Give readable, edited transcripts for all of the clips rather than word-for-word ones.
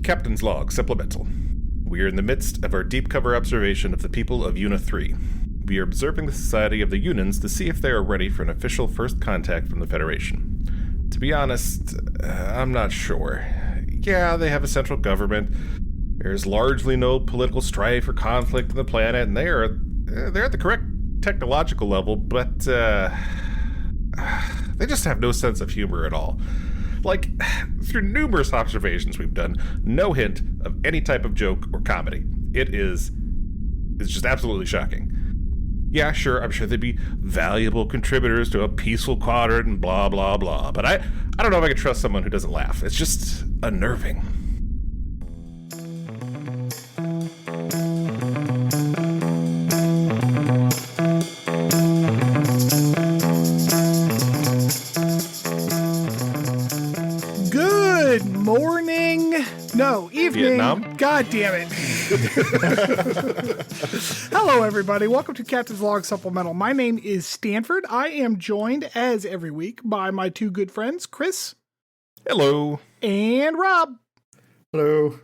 Captain's Log Supplemental. We are in the midst of our deep cover observation of the people of Una 3. We are observing the society of the Unans to see if they are ready for an official first contact from the Federation. To be honest, I'm not sure. Yeah, they have a central government. There's largely no political strife or conflict on the planet, and they're at the correct technological level, but they just have no sense of humor at all. Like, through numerous observations we've done, no hint of any type of joke or comedy. It's just absolutely shocking. Yeah, sure, I'm sure they'd be valuable contributors to a peaceful quadrant and blah, blah, blah, but I don't know if I can trust someone who doesn't laugh. It's just unnerving. Evening. Vietnam? God damn it. Hello, everybody. Welcome to Captain's Log Supplemental. My name is Stanford. I am joined, as every week, by my two good friends, Chris. Hello. And Rob. Hello.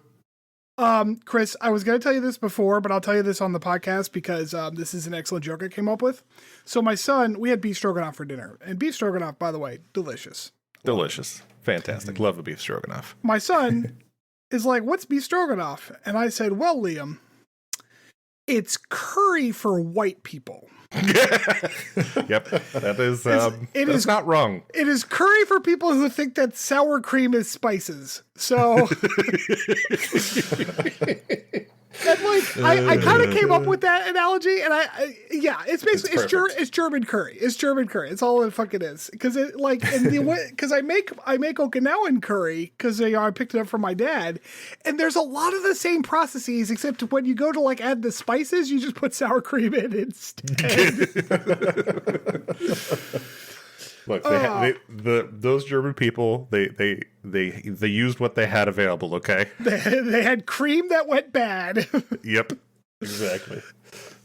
Chris, I was going to tell you this before, but I'll tell you this on the podcast because this is an excellent joke I came up with. So my son, we had beef stroganoff for dinner. And beef stroganoff, by the way, delicious. Delicious. Fantastic. Love a beef stroganoff. My son is like, what's beef stroganoff? And I said, well, Liam, it's curry for white people. Yep, that is, it is not wrong. It is curry for people who think that sour cream is spices. So, and like, I kind of came up with that analogy, and it's basically it's German curry. It's German curry. It's all it fucking is. Because it like, because I make Okinawan curry because I picked it up from my dad, and there's a lot of the same processes except when you go to like add the spices, you just put sour cream in instead. Look, those German people, they used what they had available. Okay, they had cream that went bad. Yep, exactly.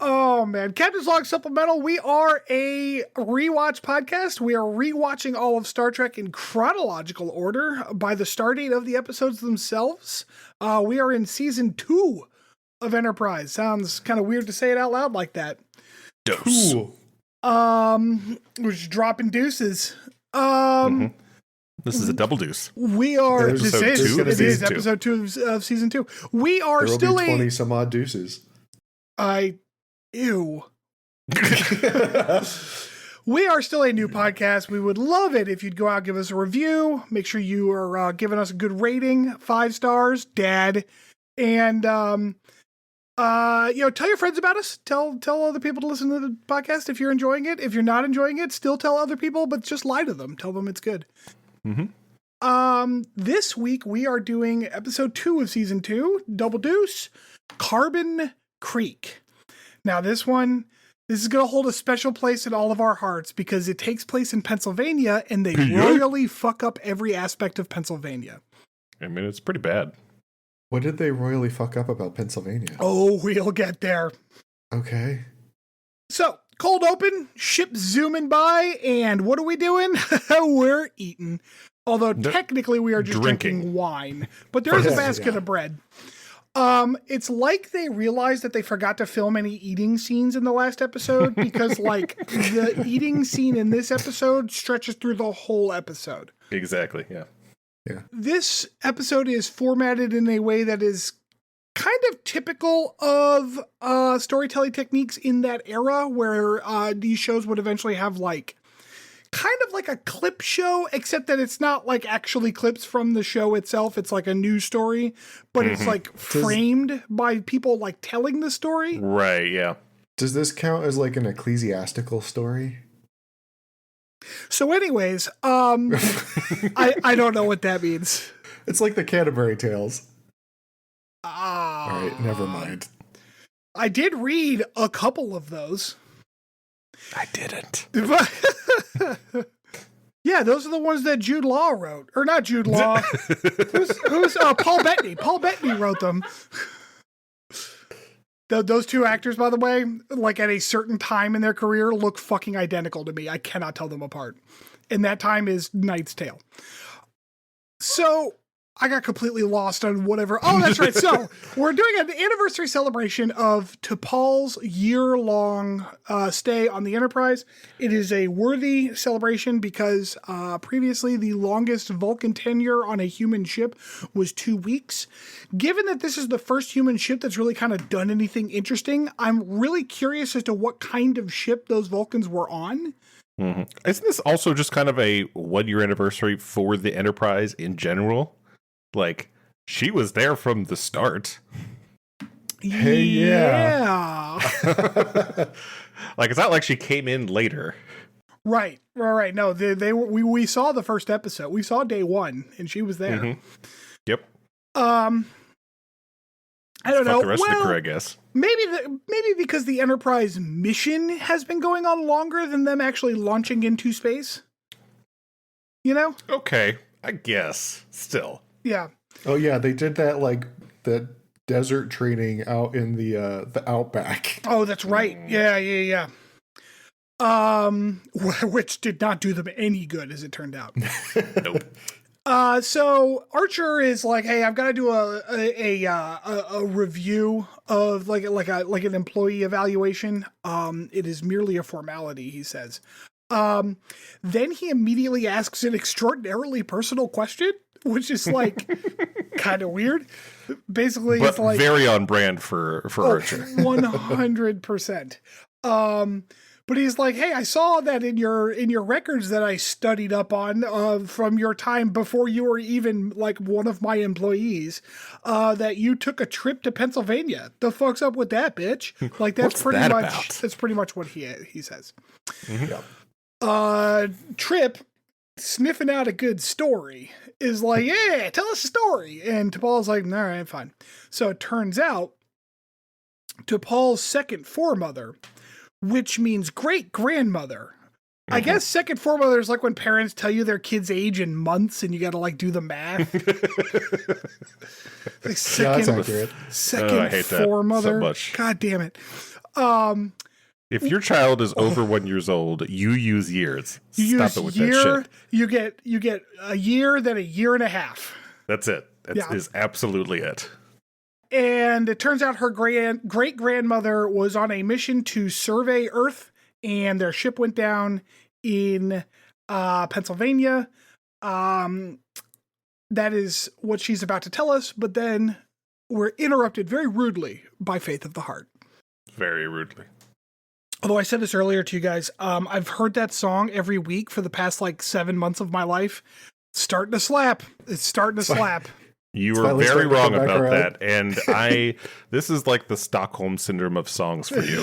Oh man, Captain's Log Supplemental. We are a rewatch podcast. We are rewatching all of Star Trek in chronological order by the start date of the episodes themselves. We are in season 2 of Enterprise. Sounds kind of weird to say it out loud like that. Dose. Cool. We're just dropping deuces. This is a double deuce. We are. It is episode 2 of season 2. We are there will still be 20 some odd deuces. Ew. We are still a new podcast. We would love it if you'd go out and give us a review. Make sure you are giving us a good rating, 5 stars, Dad, and tell your friends about us. Tell other people to listen to the podcast if you're enjoying it. If you're not enjoying it, still tell other people, but just lie to them. Tell them it's good. Mm-hmm. This week we are doing episode 2 of season 2, Double Deuce, Carbon Creek. Now this is going to hold a special place in all of our hearts because it takes place in Pennsylvania and they royally fuck up every aspect of Pennsylvania. I mean, it's pretty bad. What did they royally fuck up about Pennsylvania? Oh, we'll get there. Okay. So, cold open, ship zooming by, and what are we doing? We're eating. Although technically we are just drinking wine. But there is a basket of bread. It's like they realized that they forgot to film any eating scenes in the last episode because like the eating scene in this episode stretches through the whole episode. Exactly, yeah. Yeah. This episode is formatted in a way that is kind of typical of storytelling techniques in that era where these shows would eventually have like kind of like a clip show, except that it's not like actually clips from the show itself. It's like a news story, but it's like framed by people like telling the story. Right, yeah. Does this count as like an ecclesiastical story? So anyways, I don't know what that means. It's like the Canterbury Tales. All right, never mind. I did read a couple of those. I didn't. Yeah, those are the ones that Jude Law wrote. Or not Jude Law. who's Paul Bettany. Paul Bettany wrote them. Those two actors, by the way, like at a certain time in their career, look fucking identical to me. I cannot tell them apart. And that time is Knight's Tale. So I got completely lost on whatever. Oh, that's right. So we're doing an anniversary celebration of T'Pol's year-long stay on the Enterprise. It is a worthy celebration because previously the longest Vulcan tenure on a human ship was 2 weeks. Given that this is the first human ship that's really kind of done anything interesting, I'm really curious as to what kind of ship those Vulcans were on. Mm-hmm. Isn't this also just kind of a 1 year anniversary for the Enterprise in general? Like, she was there from the start. Hey, yeah. Like, it's not like she came in later. Right. No, we saw the first episode. We saw day 1, and she was there. Mm-hmm. Yep. I don't know. The rest of the crew, I guess. Maybe because the Enterprise mission has been going on longer than them actually launching into space. You know? Okay, I guess. Still. Yeah. Oh yeah, they did that like the desert training out in the outback. Oh, that's right. Yeah. Which did not do them any good, as it turned out. Nope. So Archer is like, hey, I've got to do a review of like an employee evaluation. It is merely a formality, he says. Then he immediately asks an extraordinarily personal question, which is like kind of weird. Basically, but it's like very on brand for Archer. 100%. But he's like, hey, I saw that in your records that I studied up on from your time before you were even like one of my employees, that you took a trip to Pennsylvania. The fuck's up with that, bitch? Like that's pretty much what he says. Mm-hmm. Trip, sniffing out a good story, is like, yeah, tell us a story. And T'Pol's like, all right, fine. So it turns out T'Pol's second foremother, which means great-grandmother. Mm-hmm. I guess second foremother is like when parents tell you their kid's age in months and you got to like do the math. Like That's accurate. Second foremother. So much. God damn it. If your child is over 1 year old, you use years. Stop it with that shit. You get a year, then a year and a half. That's it. That is absolutely it. And it turns out her great-grandmother was on a mission to survey Earth, and their ship went down in Pennsylvania. That is what she's about to tell us, but then we're interrupted very rudely by Faith of the Heart. Very rudely. Although I said this earlier to you guys, I've heard that song every week for the past like 7 months of my life. It's starting to slap. You were very wrong about that. And this is like the Stockholm syndrome of songs for you.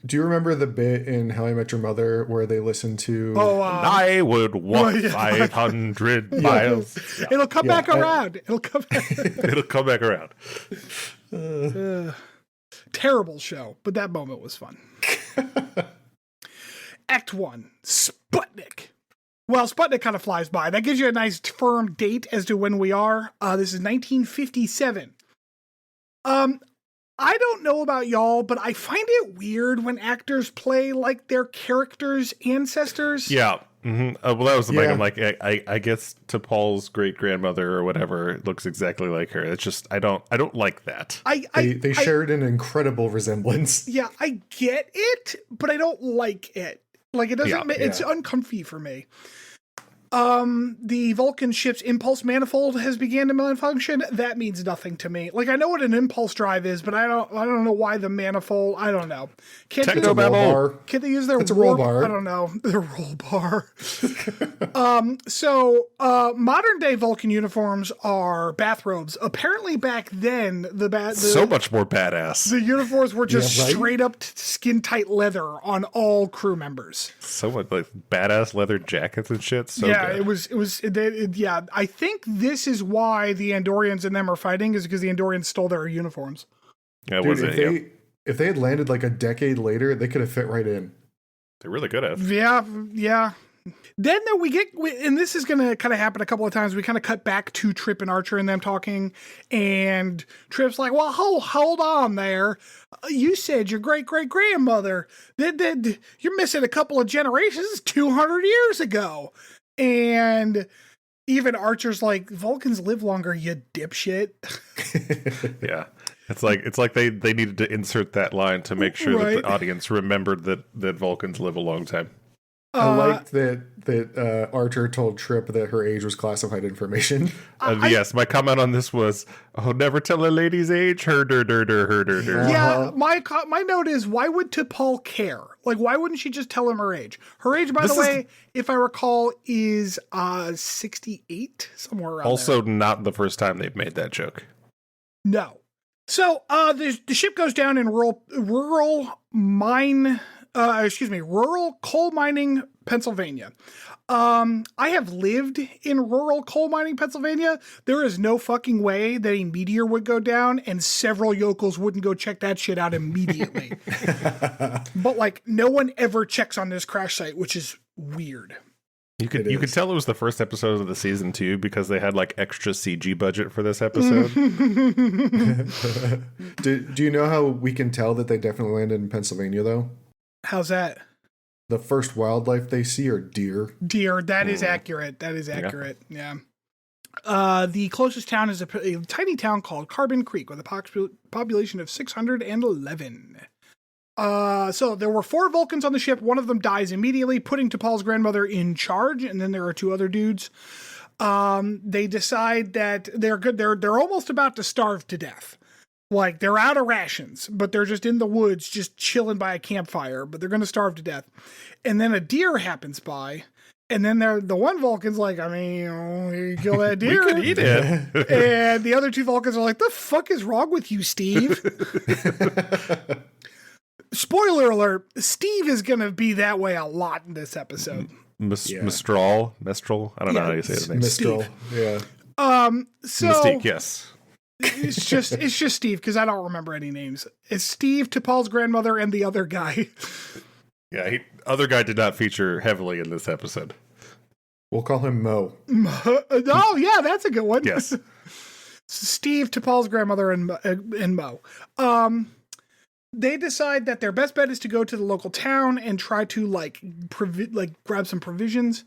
Do you remember the bit in How I Met Your Mother where they listen to I would walk 500 miles. Yeah. It'll come back around. It'll come back around. Terrible show, but that moment was fun. Act 1, Sputnik. Well, Sputnik kind of flies by. That gives you a nice firm date as to when we are. This is 1957. I don't know about y'all, but I find it weird when actors play like their characters' ancestors. Yeah. Mm-hmm. Well, that was the thing. I'm like, I guess T'Pol's great-grandmother or whatever looks exactly like her. It's just, I don't like that. They shared an incredible resemblance. Yeah, I get it, but I don't like it. Like, it doesn't, it's uncomfy for me. The Vulcan ship's impulse manifold has began to malfunction. That means nothing to me. Like, I know what an impulse drive is, but I don't know why the manifold. I don't know. Can't they use their roll bar? I don't know. Their roll bar. So modern day Vulcan uniforms are bathrobes. Apparently back then so much more badass. The uniforms were just straight up skin tight leather on all crew members. So much like badass leather jackets and shit. So yeah, it was. I think this is why the Andorians and them are fighting, is because the Andorians stole their uniforms. Yeah, if they had landed like a decade later, they could have fit right in. They're really good at it. Yeah. Then we get, and this is going to kind of happen a couple of times, we kind of cut back to Trip and Archer and them talking, and Trip's like, well, hold on there. You said your great-great-grandmother, you're missing a couple of generations, 200 years ago. And Even Archer's like, Vulcans live longer, you dipshit. Yeah. It's like they needed to insert that line to make sure that the audience remembered that Vulcans live a long time. I liked that Archer told Trip that her age was classified information. Yes, my comment on this was, "Oh, never tell a lady's age." Yeah, my note is, why would T'Pol care? Like, why wouldn't she just tell him her age? Her age, by the way, if I recall, is 68, somewhere around also there. Not the first time they've made that joke. No. So the ship goes down in rural coal mining Pennsylvania. I have lived in rural coal mining Pennsylvania. There is no fucking way that a meteor would go down and several yokels wouldn't go check that shit out immediately. But like, no one ever checks on this crash site, which is weird. You could tell it was the first episode of the season too, because they had like extra CG budget for this episode. Do you know how we can tell that they definitely landed in Pennsylvania though? How's that? The first wildlife they see are deer. Deer, that is accurate. That is accurate. Yeah. The closest town is a tiny town called Carbon Creek with a population of 611. So there were 4 Vulcans on the ship. One of them dies immediately, putting T'Pol's grandmother in charge, and then there are 2 other dudes. They decide that they're good. They're almost about to starve to death. Like, they're out of rations, but they're just in the woods, just chilling by a campfire, but they're going to starve to death. And then a deer happens by, and then the one Vulcan's like, I mean, you kill that deer. We could eat it. And the other 2 Vulcans are like, the fuck is wrong with you, Steve? Spoiler alert, Steve is going to be that way a lot in this episode. Mistral? I don't know how you say his name. Mistral, yeah. So Mystique, yes. It's just Steve, because I don't remember any names. It's Steve, T'Pol's grandmother, and the other guy. Yeah, other guy did not feature heavily in this episode. We'll call him Mo. Oh, yeah, that's a good one. Yes. Steve, T'Pol's grandmother, and Mo. They decide that their best bet is to go to the local town and try to grab some provisions.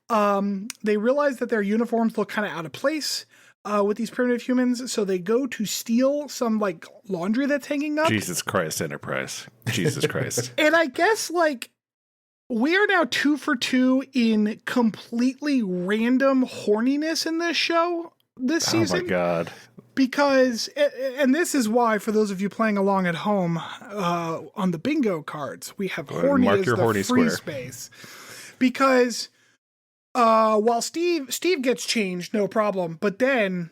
They realize that their uniforms look kind of out of place with these primitive humans, so they go to steal some like laundry that's hanging up. Jesus Christ, Enterprise. Jesus Christ. And I guess we are now 2 for 2 in completely random horniness in this show this season. Oh my God. Because, and this is why, for those of you playing along at home on the bingo cards, we have horny as the free square. Space. Because while Steve gets changed, no problem, but then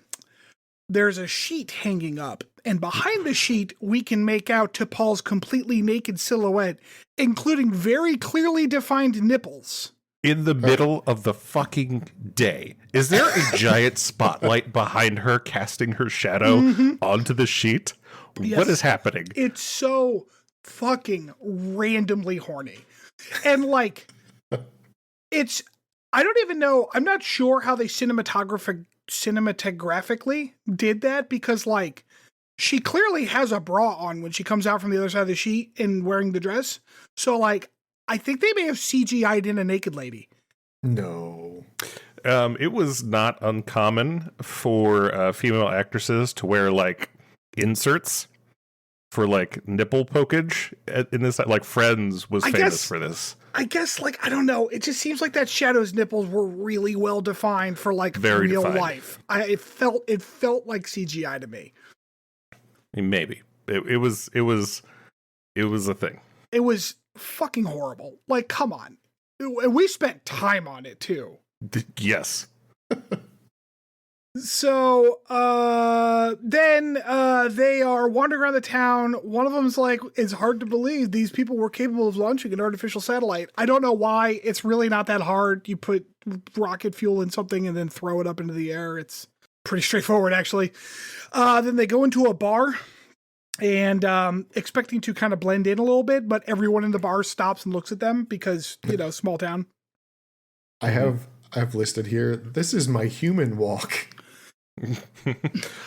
there's a sheet hanging up, and behind the sheet, we can make out T'Pol's completely naked silhouette, including very clearly defined nipples. In the middle of the fucking day. Is there a giant spotlight behind her casting her shadow onto the sheet? Yes. What is happening? It's so fucking randomly horny. And I don't even know, I'm not sure how they cinematographically did that, because she clearly has a bra on when she comes out from the other side of the sheet and wearing the dress. So I think they may have CGI'd in a naked lady. No. It was not uncommon for female actresses to wear inserts for nipple pokage in this. Friends was famous for this. I guess I don't know. It just seems like that Shadow's nipples were really well defined for very real defined. life. It felt like CGI to me. Maybe it was a thing. It was fucking horrible. Come on. We spent time on it too. Yes. So then they are wandering around the town. One of them's like, it's hard to believe these people were capable of launching an artificial satellite. I don't know why. It's really not that hard. You put rocket fuel in something and then throw it up into the air. It's pretty straightforward, actually. Then they go into a bar and expecting to kind of blend in a little bit, but everyone in the bar stops and looks at them because, small town. I've listed here, this is my human walk.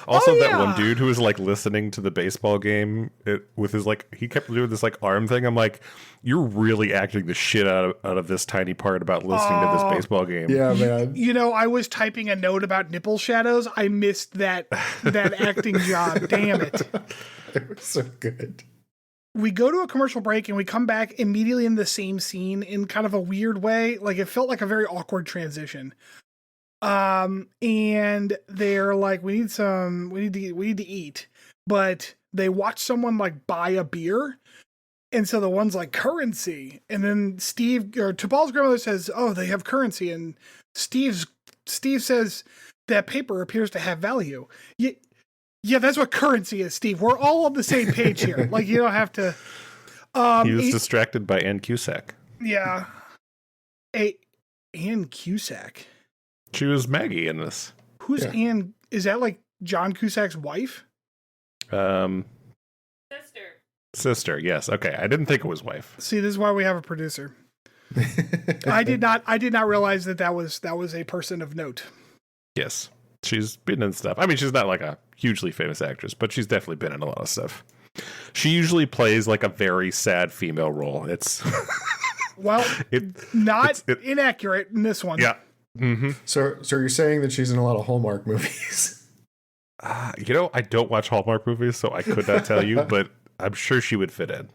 Also, that one dude who was like listening to the baseball game with his he kept doing this arm thing. I'm like, you're really acting the shit out of this tiny part about listening to this baseball game. Yeah, man. I was typing a note about nipple shadows. I missed that acting job. Damn it. It was so good. We go to a commercial break and we come back immediately in the same scene in kind of a weird way. Like, it felt like a very awkward transition. And they're like, we need to eat, but they watch someone buy a beer. And so the one's like, currency. And then T'Pol's grandmother says, oh, they have currency. And Steve says that paper appears to have value. Yeah, that's what currency is, Steve. We're all on the same page here. You don't have to. He was distracted by Ann Cusack. Yeah. Ann Cusack. She was Maggie in this. Who's Ann? Is that John Cusack's wife? Sister, yes. Okay, I didn't think it was wife. See, this is why we have a producer. I did not realize that was a person of note. Yes. She's been in stuff. I mean, she's not a hugely famous actress, but she's definitely been in a lot of stuff. She usually plays a very sad female role. It's not inaccurate in this one. Yeah. Mm-hmm. So you're saying that she's in a lot of Hallmark movies? I don't watch Hallmark movies, so I could not tell you, but I'm sure she would fit in.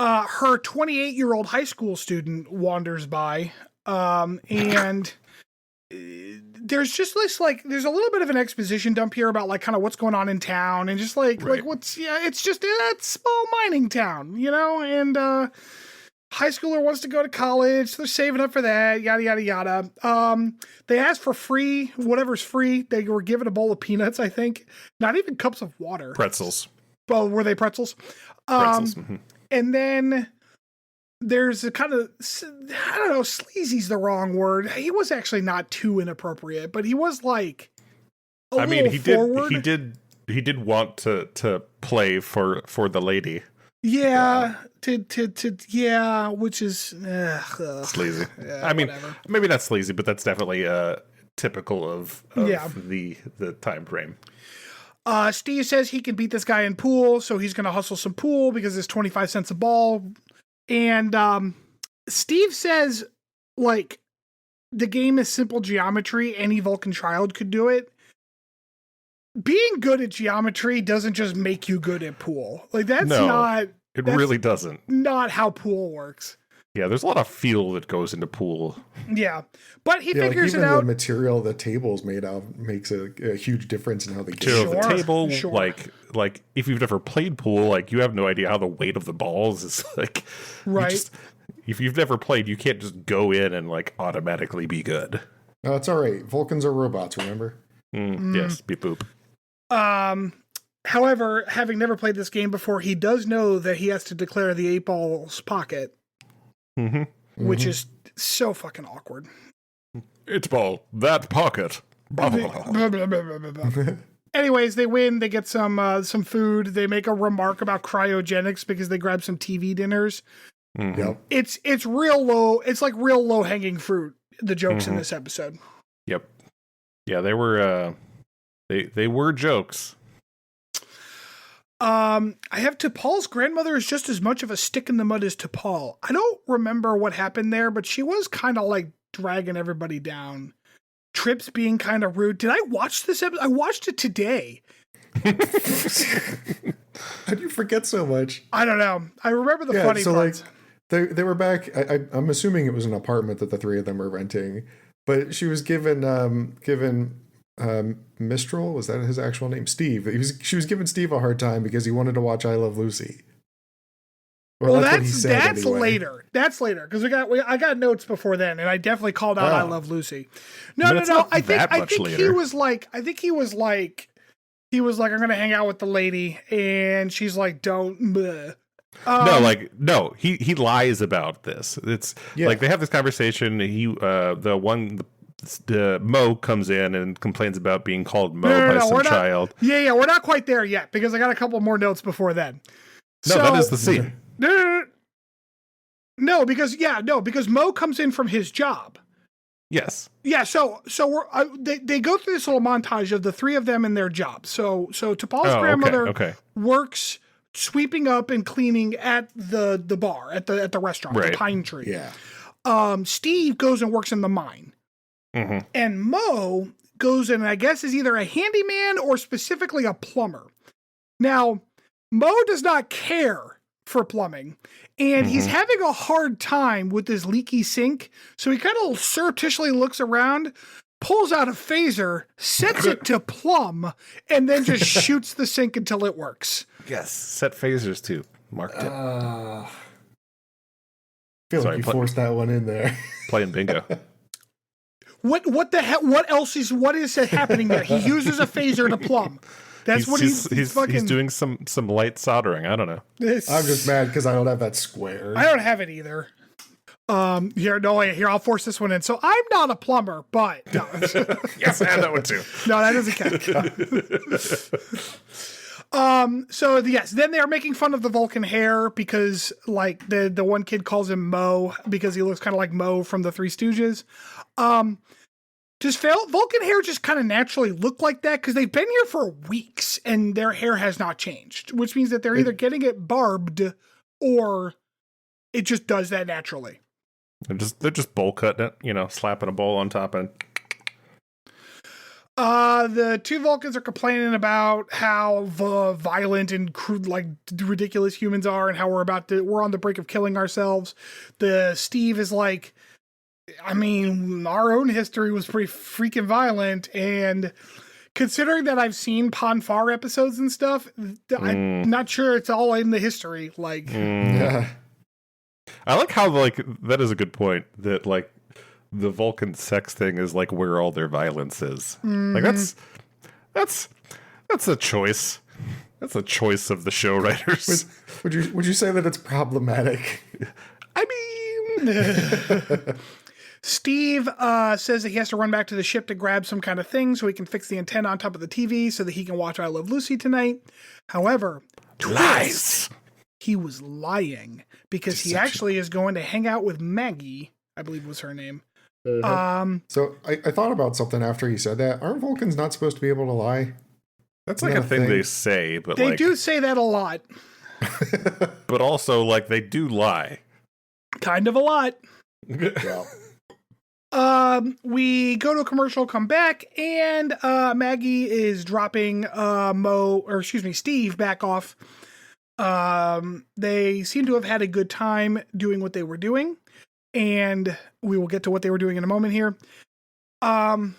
Her 28-year-old high school student wanders by, and there's just this there's a little bit of an exposition dump here about kind of what's going on in town, and just it's just a small mining town, and high schooler wants to go to college. They're saving up for that, yada, yada, yada. They asked for free, whatever's free. They were given a bowl of peanuts, I think. Not even cups of water. Pretzels. Well, were they pretzels? Pretzels. Mm-hmm. And then there's a kind of, I don't know, sleazy's the wrong word. He was actually not too inappropriate, but he was he forward. He did want to play for the lady. Yeah, which is sleazy. Yeah, I mean, whatever. Maybe not sleazy, but that's definitely typical of the time frame. Steve says he can beat this guy in pool, so he's going to hustle some pool because it's 25 cents a ball. And Steve says, the game is simple geometry. Any Vulcan child could do it. Being good at geometry doesn't just make you good at pool. That's really doesn't. Not how pool works. Yeah, there's a lot of feel that goes into pool. Yeah, but he figures it out. The material the table's made of makes a huge difference in how they get the table. Sure. If you've never played pool, you have no idea how the weight of the balls is right. If you've never played, you can't just go in and automatically be good. No, it's all right. Vulcans are robots, remember? Yes, beep boop. However, having never played this game before, he does know that he has to declare the 8-ball's pocket, which is so fucking awkward. 8-ball, that pocket. Anyways, they win. They get some food. They make a remark about cryogenics because they grab some TV dinners. Mm-hmm. Yep. It's real low. It's real low hanging fruit. The jokes in this episode. Yep. Yeah, they were. They were jokes. I have T'Pol's grandmother is just as much of a stick in the mud as T'Pol. I don't remember what happened there, but she was kind of dragging everybody down. Trips being kind of rude. Did I watch this episode? I watched it today. How do you forget so much? I don't know. I remember the funny parts. They were back. I'm assuming it was an apartment that the three of them were renting, but she was given Mistral, was that his actual name? Steve. She was giving Steve a hard time because he wanted to watch I Love Lucy. Well, that's anyway. Later. That's later because I got notes before then, and I definitely called out I Love Lucy. No. I think he was like, I'm gonna hang out with the lady, and she's like, don't. Bleh. No, he lies about this. It's they have this conversation. Mo comes in and complains about being called Mo by some child. Yeah, we're not quite there yet because I got a couple more notes before then. No, that is the scene. No, because Mo comes in from his job. Yes. Yeah, so they go through this little montage of the three of them and their jobs. So T'Pol's grandmother works sweeping up and cleaning at the bar, at the restaurant, the Pine Tree. Yeah. Steve goes and works in the mine. Mm-hmm. And Mo goes and I guess is either a handyman or specifically a plumber. Now, Mo does not care for plumbing, and he's having a hard time with this leaky sink. So he kind of surreptitiously looks around, pulls out a phaser, sets it to plumb, and then just shoots the sink until it works. Yes, set phasers too. Marked it. I feel like you forced that one in there. Playing bingo. What the hell? What is happening there? He uses a phaser to plumb. That's he's doing some light soldering. I don't know. I'm just mad because I don't have that square. I don't have it either. Here, I'll force this one in. So I'm not a plumber, but no. Yes, I have that one too. No, that doesn't count. So yes, then they're making fun of the Vulcan hair because like the one kid calls him Mo because he looks kind of like Mo from the Three Stooges. Does Vulcan hair just kind of naturally look like that? Because they've been here for weeks and their hair has not changed, which means that they're either getting it barbed or it just does that naturally. They're just bowl cutting it, slapping a bowl on top and. The two Vulcans are complaining about how violent and crude, like ridiculous humans are, and how we're on the brink of killing ourselves. Steve is like, I mean, our own history was pretty freaking violent, and considering that I've seen Ponfar episodes and stuff, I'm not sure it's all in the history. Like, yeah. I like how that is a good point that the Vulcan sex thing is like where all their violence is. Like that's a choice. That's a choice of the show writers. Would you say that it's problematic? I mean. Steve says that he has to run back to the ship to grab some kind of thing so he can fix the antenna on top of the TV so that he can watch I Love Lucy tonight. However, lies. He was lying because he actually is going to hang out with Maggie, I believe was her name. So I thought about something after he said that. Aren't Vulcans not supposed to be able to lie? That's like a thing they say, but they do say that a lot. But also, they do lie. Kind of a lot. Yeah. We go to a commercial, come back, and Maggie is dropping Steve back off. They seem to have had a good time doing what they were doing, and we will get to what they were doing in a moment here. And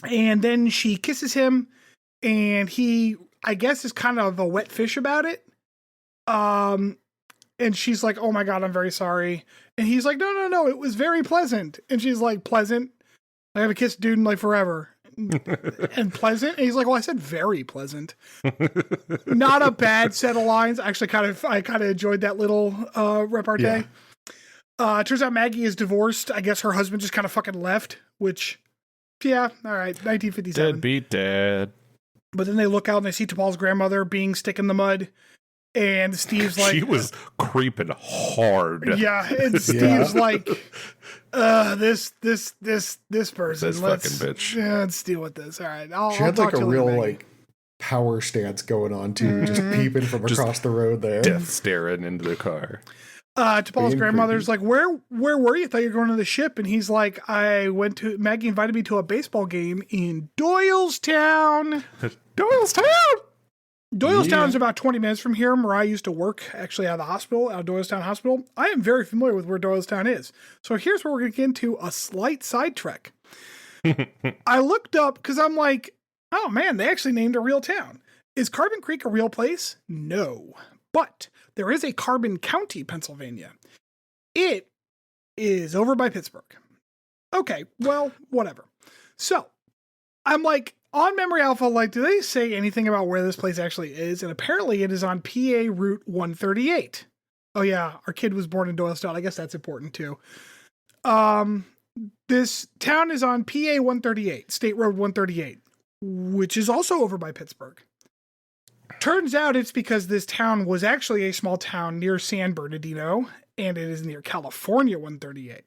then she kisses him, and he, I guess, is kind of a wet fish about it. And she's like, oh my God, I'm very sorry. And he's like, no, it was very pleasant. And she's like, pleasant? I haven't kissed a dude in forever. And pleasant? And he's like, well, I said very pleasant. Not a bad set of lines. Actually, I kind of enjoyed that little repartee. Yeah. Turns out Maggie is divorced. I guess her husband just kind of fucking left, which, yeah, all right, 1957. Deadbeat dad. But then they look out and they see T'Pol's grandmother being stick in the mud. And Steve's like, she was creeping hard. Yeah, and Steve's like, this person. This fucking bitch. Yeah, let's deal with this. All right, she had a real power stance going on too, just peeping from across the road there, death staring into the car. T'Pol's grandmother's like, where were you? I thought you were going to the ship. And he's like, Maggie invited me to a baseball game in Doylestown. Doylestown is about 20 minutes from here. Mariah used to work actually at the hospital, at Doylestown Hospital. I am very familiar with where Doylestown is. So here's where we're going to get into a slight side trek. I looked up because I'm like, oh man, they actually named a real town. Is Carbon Creek a real place? No. But there is a Carbon County, Pennsylvania. It is over by Pittsburgh. Okay, well, whatever. So I'm like, on Memory Alpha, do they say anything about where this place actually is? And apparently it is on PA Route 138. Oh yeah, our kid was born in Doylestown. I guess that's important too. This town is on PA 138, State Road 138, which is also over by Pittsburgh. Turns out it's because this town was actually a small town near San Bernardino, and it is near California 138.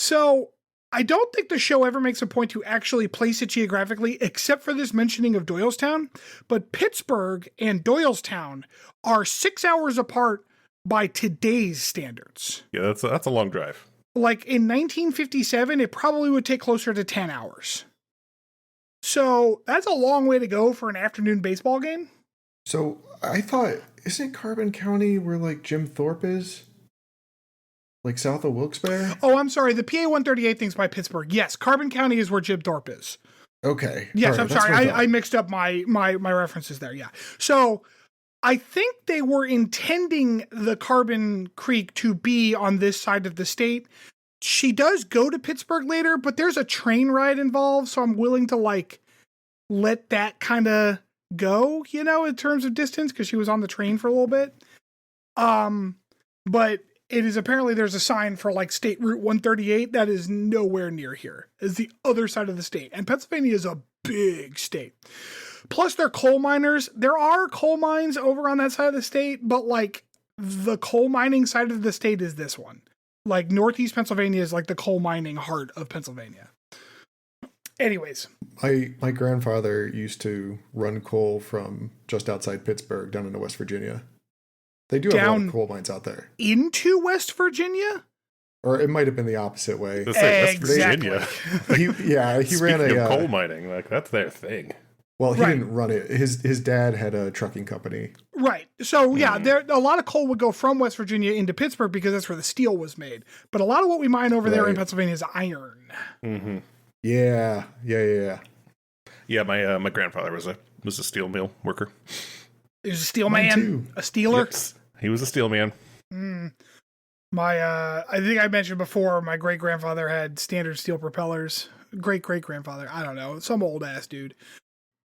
So I don't think the show ever makes a point to actually place it geographically, except for this mentioning of Doylestown. But Pittsburgh and Doylestown are 6 hours apart by today's standards. Yeah, that's a long drive. Like in 1957, it probably would take closer to 10 hours. So that's a long way to go for an afternoon baseball game. So I thought, isn't Carbon County where like Jim Thorpe is? Like south of Wilkes-Barre? Oh, I'm sorry. The PA 138 thing's by Pittsburgh. Yes, Carbon County is where Jim Thorpe is. Okay. Yes, right, I'm sorry. I mixed up my references there. Yeah. So I think they were intending the Carbon Creek to be on this side of the state. She does go to Pittsburgh later, but there's a train ride involved, so I'm willing to like let that kind of go, you know, in terms of distance, because she was on the train for a little bit. But it is apparently there's a sign for like State Route 138 that is nowhere near here. It's the other side of the state. And Pennsylvania is a big state. Plus they're coal miners. There are coal mines over on that side of the state, but like the coal mining side of the state is this one. Like Northeast Pennsylvania is like the coal mining heart of Pennsylvania. Anyways. My grandfather used to run coal from just outside Pittsburgh down into West Virginia. They do have a lot of coal mines out there. Into West Virginia? Or it might have been the opposite way. West Virginia. He ran a coal mining. Like that's their thing. Well, he didn't run it. His dad had a trucking company. Right. So yeah, there a lot of coal would go from West Virginia into Pittsburgh because that's where the steel was made. But a lot of what we mine over there in Pennsylvania is iron. Mm-hmm. Yeah. Yeah, my grandfather was a steel mill worker. He was a steel man, a steeler. Yes, he was a steel man. I think I mentioned before, my great grandfather had standard steel propellers. Great grandfather, I don't know, some old ass dude.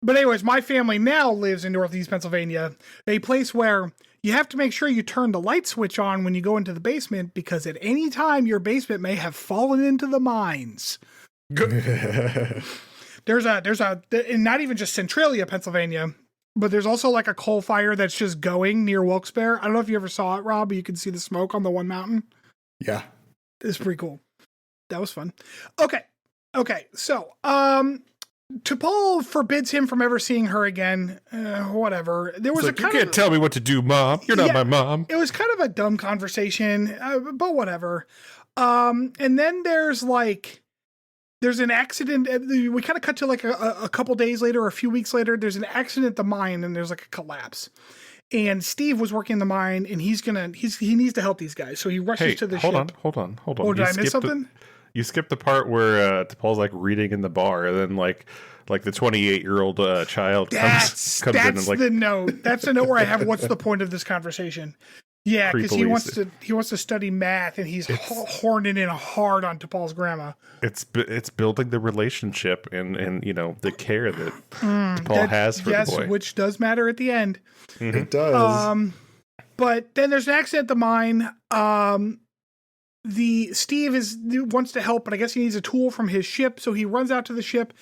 But anyways, my family now lives in Northeast Pennsylvania, a place where you have to make sure you turn the light switch on when you go into the basement, because at any time your basement may have fallen into the mines. There's and not even just Centralia, Pennsylvania, but there's also like a coal fire that's just going near Wilkes-Barre. I don't know if you ever saw it, Rob, but you can see the smoke on the one mountain. Yeah. It's pretty cool. That was fun. Okay. So, T'Pol forbids him from ever seeing her again. Whatever. There was you can't tell me what to do, Mom. You're not my mom. It was kind of a dumb conversation, but whatever. And then there's an accident. We kind of cut to like a couple days later, or a few weeks later. There's an accident at the mine, and there's like a collapse. And Steve was working the mine, and he needs to help these guys, so he rushes to the ship. Hold on. Oh, did I miss something? You skipped the part where T'Pol's like reading in the bar, and then like the 28-year-old child comes in and like. That's the note where I have what's the point of this conversation. Yeah, because he wants to study math, and he's horning in hard on T'Pol's grandma. It's building the relationship and you know the care that T'Pol has for the boy. Yes, which does matter at the end. Mm-hmm. It does. But then there's an accident at the mine. Steve wants to help, but I guess he needs a tool from his ship, so he runs out to the ship.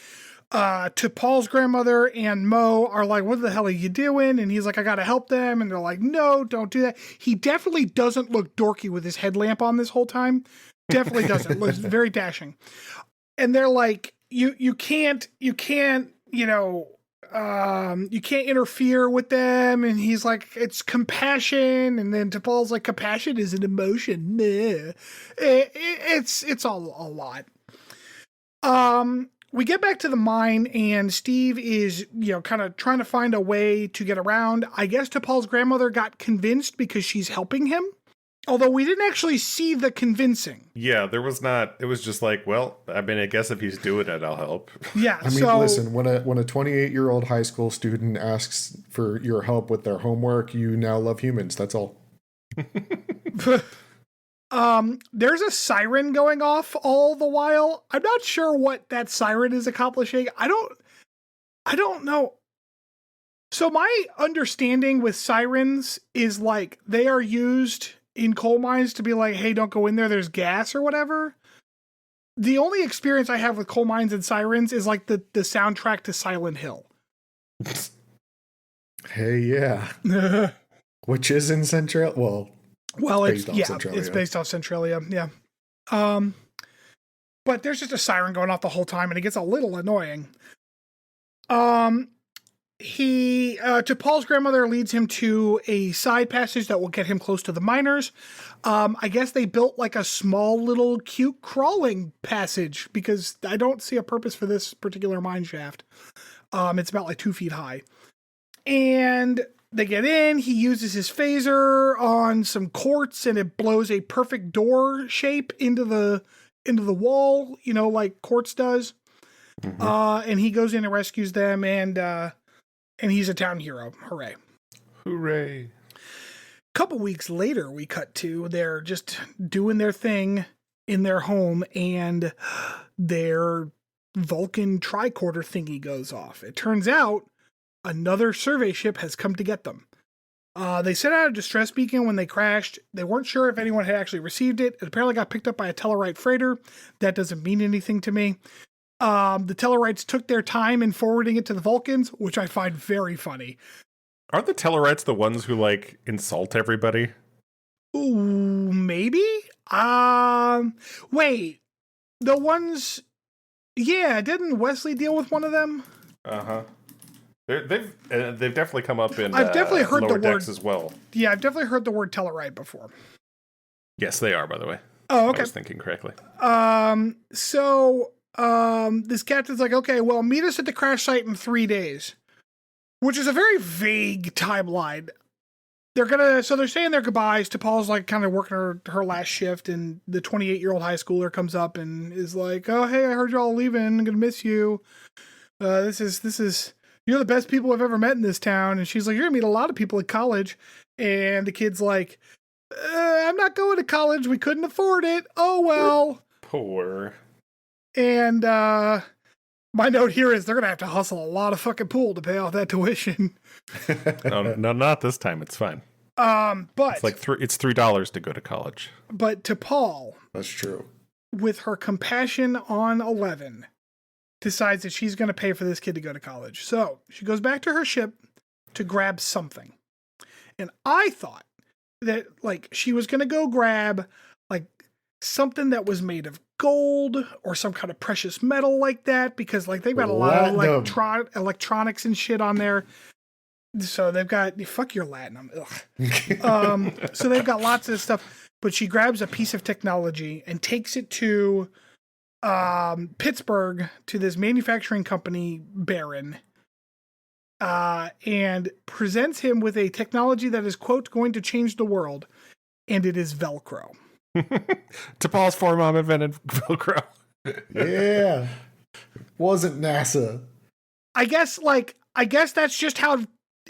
T'Pol's grandmother and Mo are like, "What the hell are you doing?" And he's like, "I gotta help them." And they're like, "No, don't do that." He definitely doesn't look dorky with his headlamp on this whole time. Definitely doesn't. Looks very dashing. And they're like, you can't interfere with them. And he's like, it's compassion. And then T'Pol's like, compassion is an emotion. Meh. It's all a lot. We get back to the mine, and Steve is, kind of trying to find a way to get around. I guess T'Pol's grandmother got convinced because she's helping him. Although we didn't actually see the convincing. Yeah, there was not. It was just like, well, I mean, I guess if he's doing it, I'll help. Yeah. I mean, listen, when a 28-year-old high school student asks for your help with their homework, you now love humans. That's all. There's a siren going off all the while. I'm not sure what that siren is accomplishing. I don't know. So my understanding with sirens is like they are used in coal mines to be like, hey, don't go in there, there's gas or whatever. The only experience I have with coal mines and sirens is like the soundtrack to Silent Hill. Hey, yeah. Which is in Central. Well, it's based off Centralia. Yeah. But there's just a siren going off the whole time, and it gets a little annoying. Paul's grandmother leads him to a side passage that will get him close to the miners. I guess they built like a small little cute crawling passage because I don't see a purpose for this particular mine shaft. It's about like 2 feet high. And they get in, he uses his phaser on some quartz and it blows a perfect door shape into the wall, like quartz does. Mm-hmm. And he goes in and rescues them and he's a town hero. Hooray. Hooray. A couple weeks later, we cut to they're just doing their thing in their home and their Vulcan tricorder thingy goes off. It turns out another survey ship has come to get them. They sent out a distress beacon when they crashed. They weren't sure if anyone had actually received it. It apparently got picked up by a Tellarite freighter. That doesn't mean anything to me. The Tellarites took their time in forwarding it to the Vulcans, which I find very funny. Aren't the Tellarites the ones who, like, insult everybody? Ooh, maybe? Wait. The ones... Yeah, didn't Wesley deal with one of them? Uh-huh. They've definitely come up in I've definitely heard Lower the word Decks as well. Yeah, I've definitely heard the word Tellarite before. Yes, they are, by the way. Oh, okay. I was thinking correctly. This captain's like, okay, well, meet us at the crash site in 3 days, which is a very vague timeline. They're saying their goodbyes. T'Pol's like kind of working her last shift, and the 28-year-old high schooler comes up and is like, oh, hey, I heard y'all leaving. I'm gonna miss you. This is you're the best people I've ever met in this town. And she's like, you're gonna meet a lot of people at college. And the kid's like, I'm not going to college. We couldn't afford it. Oh, well. Poor. And my note here is they're going to have to hustle a lot of fucking pool to pay off that tuition. No, not this time. It's fine. But it's like it's $3 to go to college. But T'Pol, that's true, with her compassion on 11, decides that she's going to pay for this kid to go to college. So she goes back to her ship to grab something. And I thought that like she was going to go grab like something that was made of gold or some kind of precious metal like that, because like they've got a lot of electronics and shit on there. So they've got, fuck your Latin. So they've got lots of stuff, but she grabs a piece of technology and takes it to Pittsburgh to this manufacturing company, Baron, and presents him with a technology that is, quote, going to change the world. And it is Velcro. T'Pol's foremom invented Velcro. Yeah. Wasn't NASA. I guess that's just how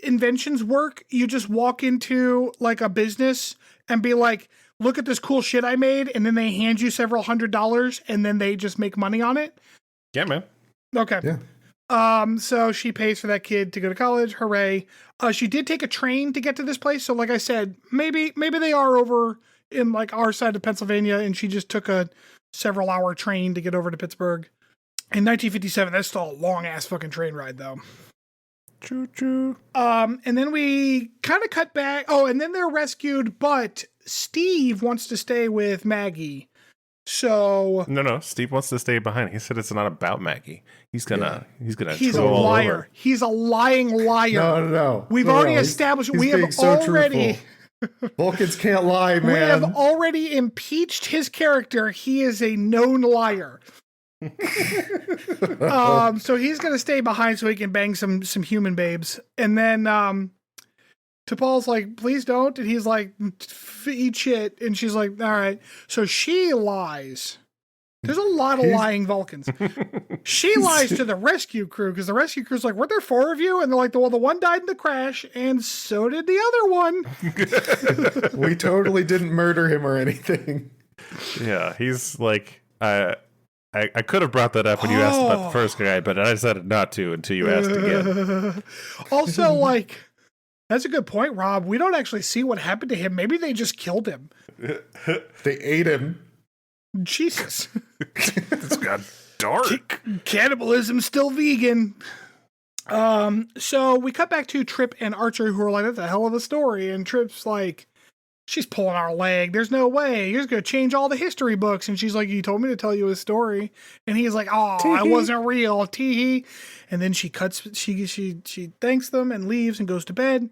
inventions work. You just walk into like a business and be like, look at this cool shit I made, and then they hand you several $100s and then they just make money on it. Yeah, man. Okay. Yeah. So she pays for that kid to go to college. Hooray. She did take a train to get to this place. So like I said, maybe they are over in like our side of Pennsylvania, and she just took a several hour train to get over to Pittsburgh. In 1957, that's still a long ass fucking train ride though. Choo choo. And then we kind of cut back. Oh, and then they're rescued, but Steve wants to stay with Maggie. So no, Steve wants to stay behind. He said it's not about Maggie. He's a liar. He's a lying liar. No. We've already established. We have already. Vulcans can't lie, man. We have already impeached his character. He is a known liar. So he's gonna stay behind so he can bang some human babes. And then T'Pol's like, please don't. And he's like, eat shit. And she's like, all right. So she lies. There's a lot of lying Vulcans. She lies to the rescue crew because the rescue crew's like, weren't there 4 of you? And they're like, well, the one died in the crash, and so did the other one. We totally didn't murder him or anything. Yeah, he's like, I could have brought that up when you asked about the first guy, but I decided not to until you asked again. Also, like, that's a good point, Rob. We don't actually see what happened to him. Maybe they just killed him. They ate him. Jesus. It's got dark. Cannibalism's still vegan. So we cut back to Trip and Archer, who are like, that's a hell of a story. And Trip's like, she's pulling our leg. There's no way. You're just going to change all the history books. And she's like, you told me to tell you a story. And he's like, oh, I wasn't real. Tee-hee. And then she thanks them and leaves and goes to bed.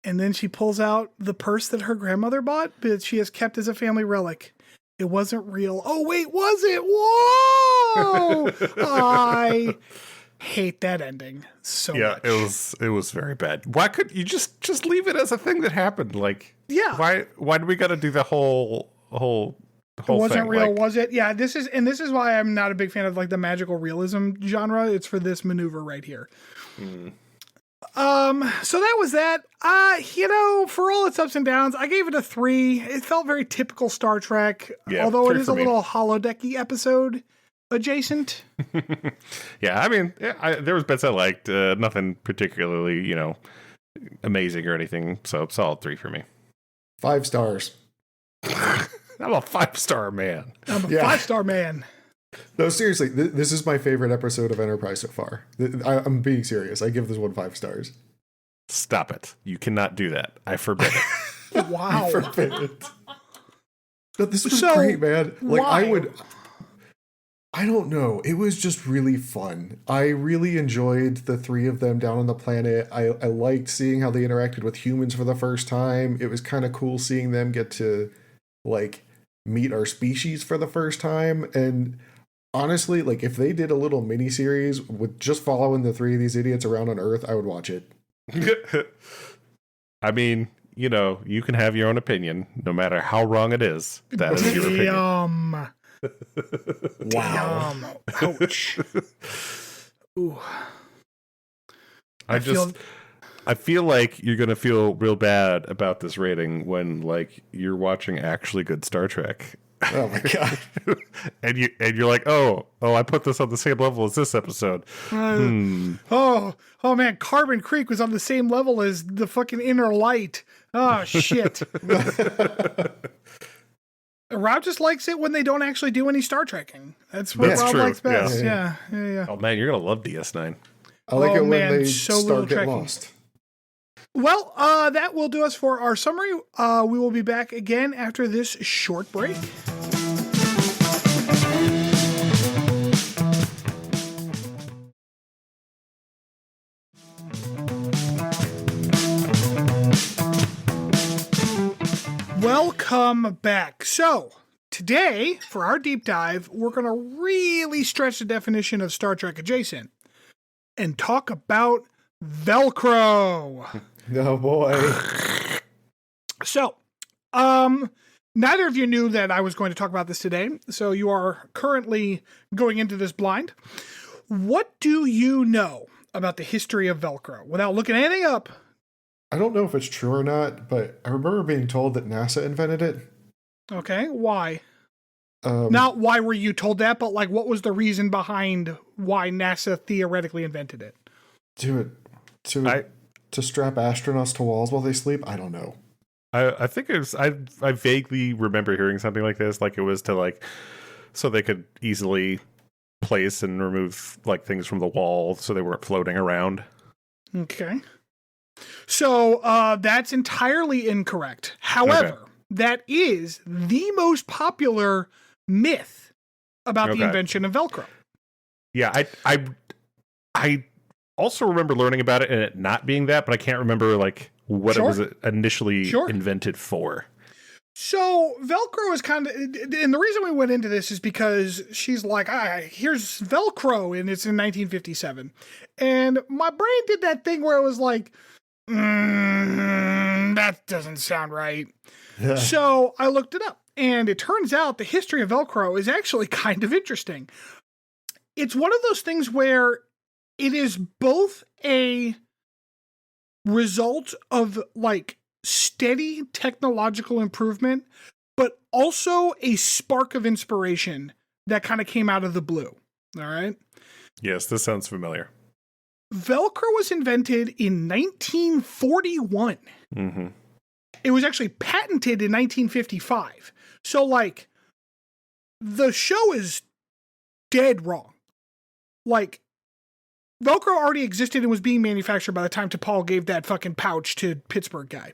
And then she pulls out the purse that her grandmother bought, but she has kept as a family relic. It wasn't real. Oh, wait, was it? Whoa! I hate that ending so much. Yeah, it was very bad. Why could you just leave it as a thing that happened? Like, yeah. Why do we got to do the whole it wasn't thing? real, like, was it? Yeah, this is why I'm not a big fan of like the magical realism genre. It's for this maneuver right here. So that was that. For all its ups and downs, I gave it a 3. It felt very typical Star Trek, although it is a little holodecky episode adjacent. Yeah, I mean, there was bits I liked. Nothing particularly, amazing or anything. So solid 3 for me. 5 stars. I'm a 5-star man. I'm a 5-star man. No, seriously, this is my favorite episode of Enterprise so far. I'm being serious. I give this one 5 stars. Stop it. You cannot do that. I forbid it. Wow. I forbid it. No, this was great, man. Like, why? I don't know. It was just really fun. I really enjoyed the 3 of them down on the planet. I liked seeing how they interacted with humans for the first time. It was kind of cool seeing them get to, like, meet our species for the first time. And honestly, like, if they did a little mini series with just following the 3 of these idiots around on Earth, I would watch it. I mean, you can have your own opinion, no matter how wrong it is. That is your opinion. Wow. Ouch. Ooh. I feel like you're going to feel real bad about this rating when, like, you're watching actually good Star Trek. Oh my god. and you're like, oh, I put this on the same level as this episode. Oh man, Carbon Creek was on the same level as the fucking Inner Light. Oh shit. Rob just likes it when they don't actually do any Star Trekking. That's what Rob likes best. Yeah. Oh man, you're gonna love DS9. I like it when they start getting lost. Well, that will do us for our summary. We will be back again after this short break. Welcome back. So, today, for our deep dive, we're going to really stretch the definition of Star Trek adjacent and talk about Velcro. Oh boy. So, neither of you knew that I was going to talk about this today, so you are currently going into this blind. What do you know about the history of Velcro without looking anything up? I don't know if it's true or not, but I remember being told that NASA invented it. Okay, why? Not why were you told that, but like what was the reason behind why NASA theoretically invented it? To strap astronauts to walls while they sleep? I don't know. I think it was, I vaguely remember hearing something like this, like it was to like, so they could easily place and remove like things from the wall so they weren't floating around. Okay. So that's entirely incorrect. However, that is the most popular myth about the invention of Velcro. Yeah, I also remember learning about it and it not being that, but I can't remember like what it was initially invented for. So Velcro is kind of, and the reason we went into this is because she's like, here's Velcro, and it's in 1957. And my brain did that thing where it was like, that doesn't sound right. Yeah. So I looked it up, and it turns out the history of Velcro is actually kind of interesting. It's one of those things where it is both a result of like steady technological improvement, but also a spark of inspiration that kind of came out of the blue. All right. Yes, this sounds familiar. Velcro was invented in 1941. Mm-hmm. It was actually patented in 1955. So, like, the show is dead wrong. Like, Velcro already existed and was being manufactured by the time T'Pol gave that fucking pouch to Pittsburgh guy.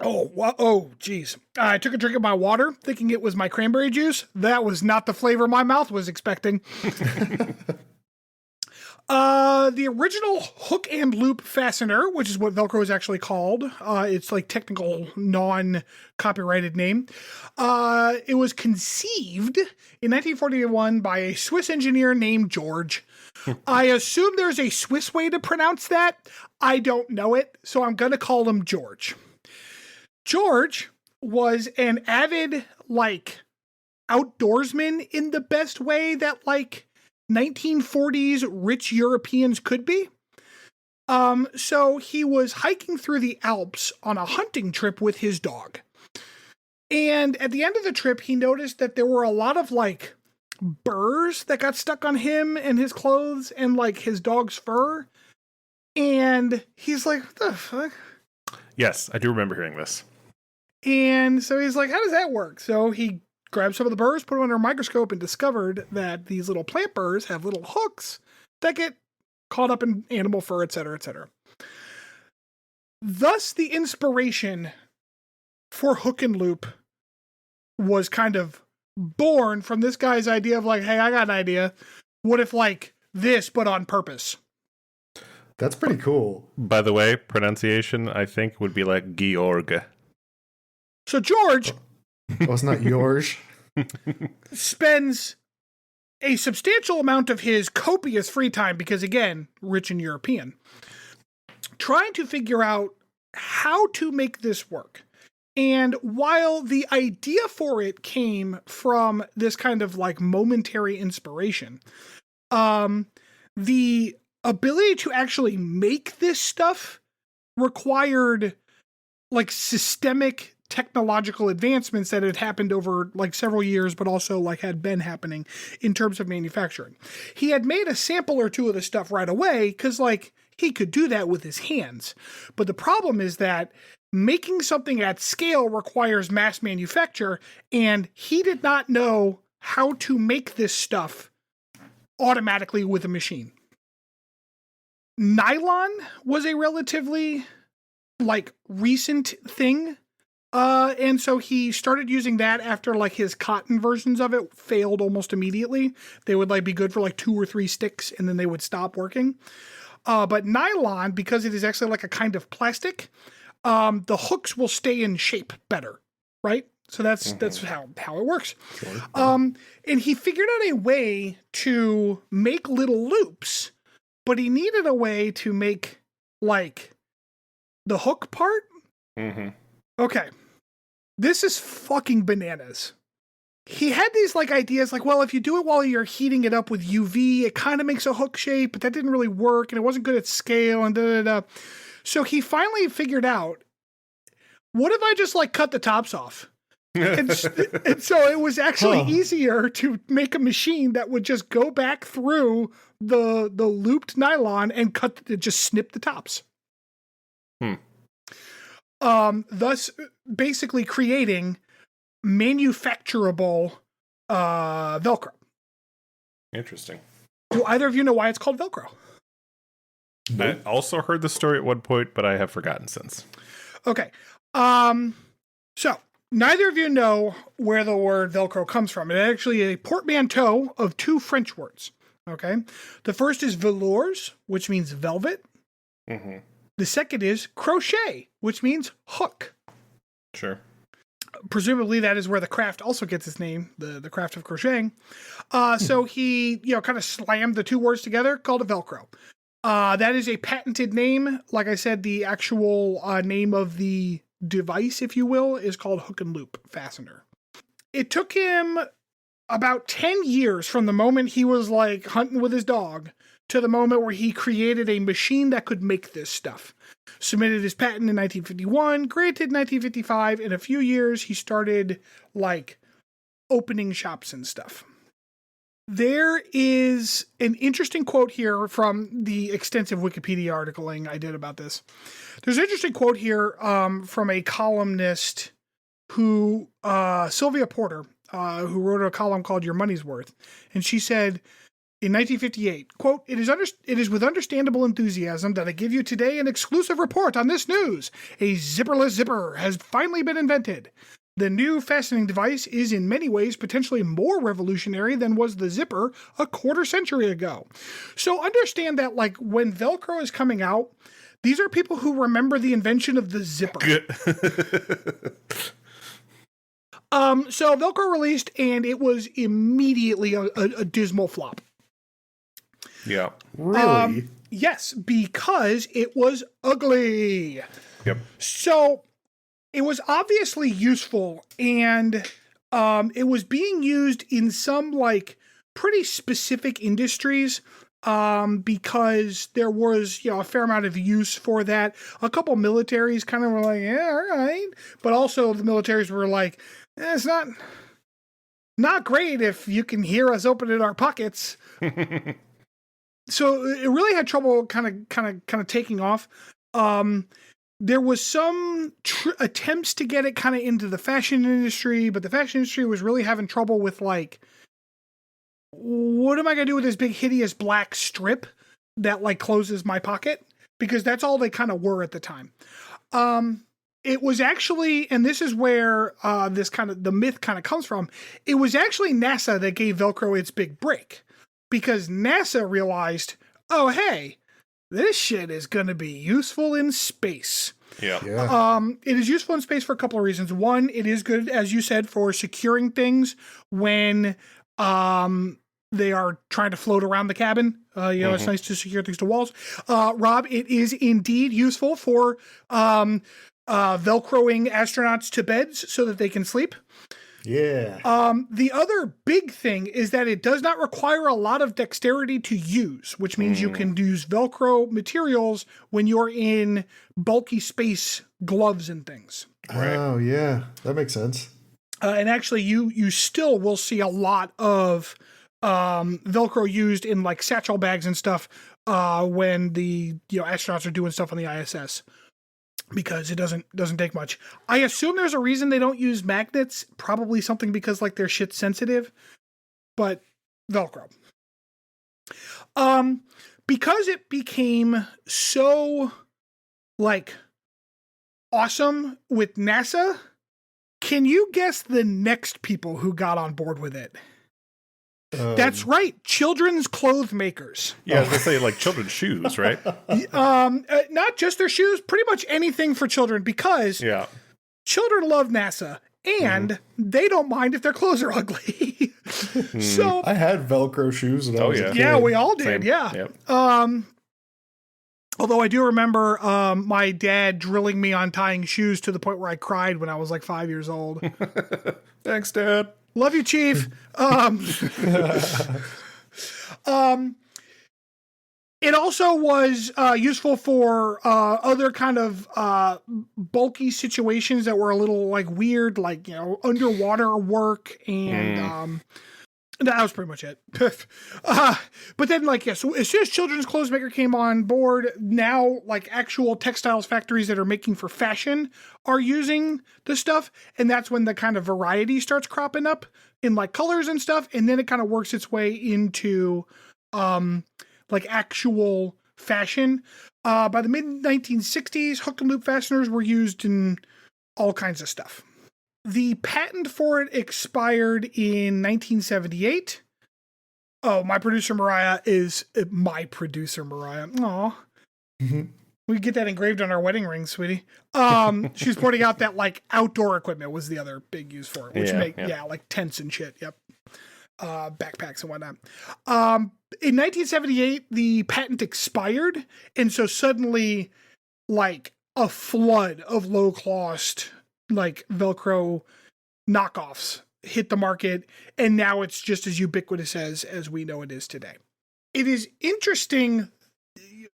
Oh, geez. I took a drink of my water thinking it was my cranberry juice. That was not the flavor my mouth was expecting. The original hook and loop fastener, which is what Velcro is actually called. It's like technical non-copyrighted name. It was conceived in 1941 by a Swiss engineer named George. I assume there's a Swiss way to pronounce that. I don't know it, so I'm going to call him George. George was an avid, outdoorsman in the best way that, 1940s rich Europeans could be. So he was hiking through the Alps on a hunting trip with his dog. And at the end of the trip, he noticed that there were a lot of, burrs that got stuck on him and his clothes and, his dog's fur. And he's like, what the fuck? Yes, I do remember hearing this. And so he's like, how does that work? So he grabbed some of the burrs, put them under a microscope, and discovered that these little plant burrs have little hooks that get caught up in animal fur, et cetera, et cetera. Thus, the inspiration for hook and loop was kind of born from this guy's idea of hey, I got an idea. What if this, but on purpose? That's pretty cool. By the way, pronunciation, I think, would be like Georg. So George... Oh, it's not yours. spends a substantial amount of his copious free time, because again, rich and European, trying to figure out how to make this work. And while the idea for it came from this kind of momentary inspiration, the ability to actually make this stuff required systemic technological advancements that had happened over several years, but also had been happening in terms of manufacturing. He had made a sample or two of the stuff right away because he could do that with his hands. But the problem is that making something at scale requires mass manufacture, and he did not know how to make this stuff automatically with a machine. Nylon was a relatively recent thing. And so he started using that after his cotton versions of it failed almost immediately. They would be good for 2 or 3 sticks and then they would stop working. But nylon, because it is actually a kind of plastic, the hooks will stay in shape better, right? So that's how it works. Sure. And he figured out a way to make little loops, but he needed a way to make the hook part. Mm-hmm. Okay. This is fucking bananas. He had these ideas well, if you do it while you're heating it up with UV, it kind of makes a hook shape, but that didn't really work and it wasn't good at scale and da-da-da. So he finally figured out, what if I just cut the tops off? and so it was actually easier to make a machine that would just go back through the looped nylon and just snip the tops. Thus basically creating manufacturable Velcro. Interesting. Do either of you know why it's called Velcro? I also heard the story at one point, but I have forgotten since. Okay. So neither of you know where the word Velcro comes from. It's actually a portmanteau of 2 French words. Okay. The first is velours, which means velvet. Mm-hmm. The second is crochet, which means hook. Sure. Presumably that is where the craft also gets its name, the craft of crocheting. So he, kind of slammed the 2 words together, called it Velcro. That is a patented name. Like I said, the actual name of the device, if you will, is called hook and loop fastener. It took him about 10 years from the moment he was hunting with his dog to the moment where he created a machine that could make this stuff. Submitted his patent in 1951, granted in 1955. In a few years, he started opening shops and stuff. There is an interesting quote here from the extensive Wikipedia articling I did about this. There's an interesting quote here from a columnist who, Sylvia Porter, who wrote a column called Your Money's Worth. And she said, In 1958, quote, it is with understandable enthusiasm that I give you today an exclusive report on this news. A zipperless zipper has finally been invented. The new fastening device is in many ways potentially more revolutionary than was the zipper a quarter century ago. So understand that, like, when Velcro is coming out, these are people who remember the invention of the zipper. So Velcro released, and it was immediately a dismal flop. Yeah. Really? Yes, because it was ugly. Yep. So it was obviously useful, and it was being used in some like pretty specific industries because there was, a fair amount of use for that. A couple militaries kind of were like, yeah, all right. But also the militaries were like, it's not great if you can hear us opening our pockets. So it really had trouble kind of taking off. There was some attempts to get it kind of into the fashion industry, but the fashion industry was really having trouble with, like, what am I going to do with this big hideous black strip that like closes my pocket? Because that's all they kind of were at the time. It was actually, and this is where the myth kind of comes from. It was actually NASA that gave Velcro its big break, because NASA realized, oh, hey, this shit is going to be useful in space. Yeah. It is useful in space for a couple of reasons. One, it is good, as you said, for securing things when they are trying to float around the cabin. It's nice to secure things to walls. Rob, it is indeed useful for Velcroing astronauts to beds so that they can sleep. Yeah. The other big thing is that it does not require a lot of dexterity to use, which means you can use Velcro materials when you're in bulky space gloves and things. Right. Oh, yeah. That makes sense. And actually, you still will see a lot of Velcro used in like satchel bags and stuff when the astronauts are doing stuff on the ISS. Because it doesn't take much. I assume there's a reason they don't use magnets. Probably something because like they're shit sensitive. But Velcro. Because it became so like awesome with NASA, can you guess the next people who got on board with it? That's right. Children's clothes makers. Yeah, I was going to say, like, children's shoes, right? Not just their shoes, pretty much anything for children, because children love NASA, and they don't mind if their clothes are ugly. So I had Velcro shoes when I was a kid. Yeah, we all did. Same. Yeah. Yep. Although I do remember my dad drilling me on tying shoes to the point where I cried when I was like 5 years old. Thanks, Dad. Love you, Chief. It also was useful for other kind of bulky situations that were a little like weird, like underwater work, and that was pretty much it. But then, so as soon as Children's Clothes Maker came on board, now like actual textiles factories that are making for fashion are using the stuff, and that's when the kind of variety starts cropping up in like colors and stuff, and then it kind of works its way into like actual fashion. By the mid 1960s, hook and loop fasteners were used in all kinds of stuff. The patent for it expired in 1978. Oh, my producer Mariah is my producer Mariah. Aw. Mm-hmm. We get that engraved on our wedding ring, sweetie. She's pointing out that like outdoor equipment was the other big use for it, which like tents and shit. Yep. Backpacks and whatnot. In 1978, the patent expired. And so suddenly like a flood of low cost like Velcro knockoffs hit the market, and now it's just as ubiquitous as we know it is today. It is interesting.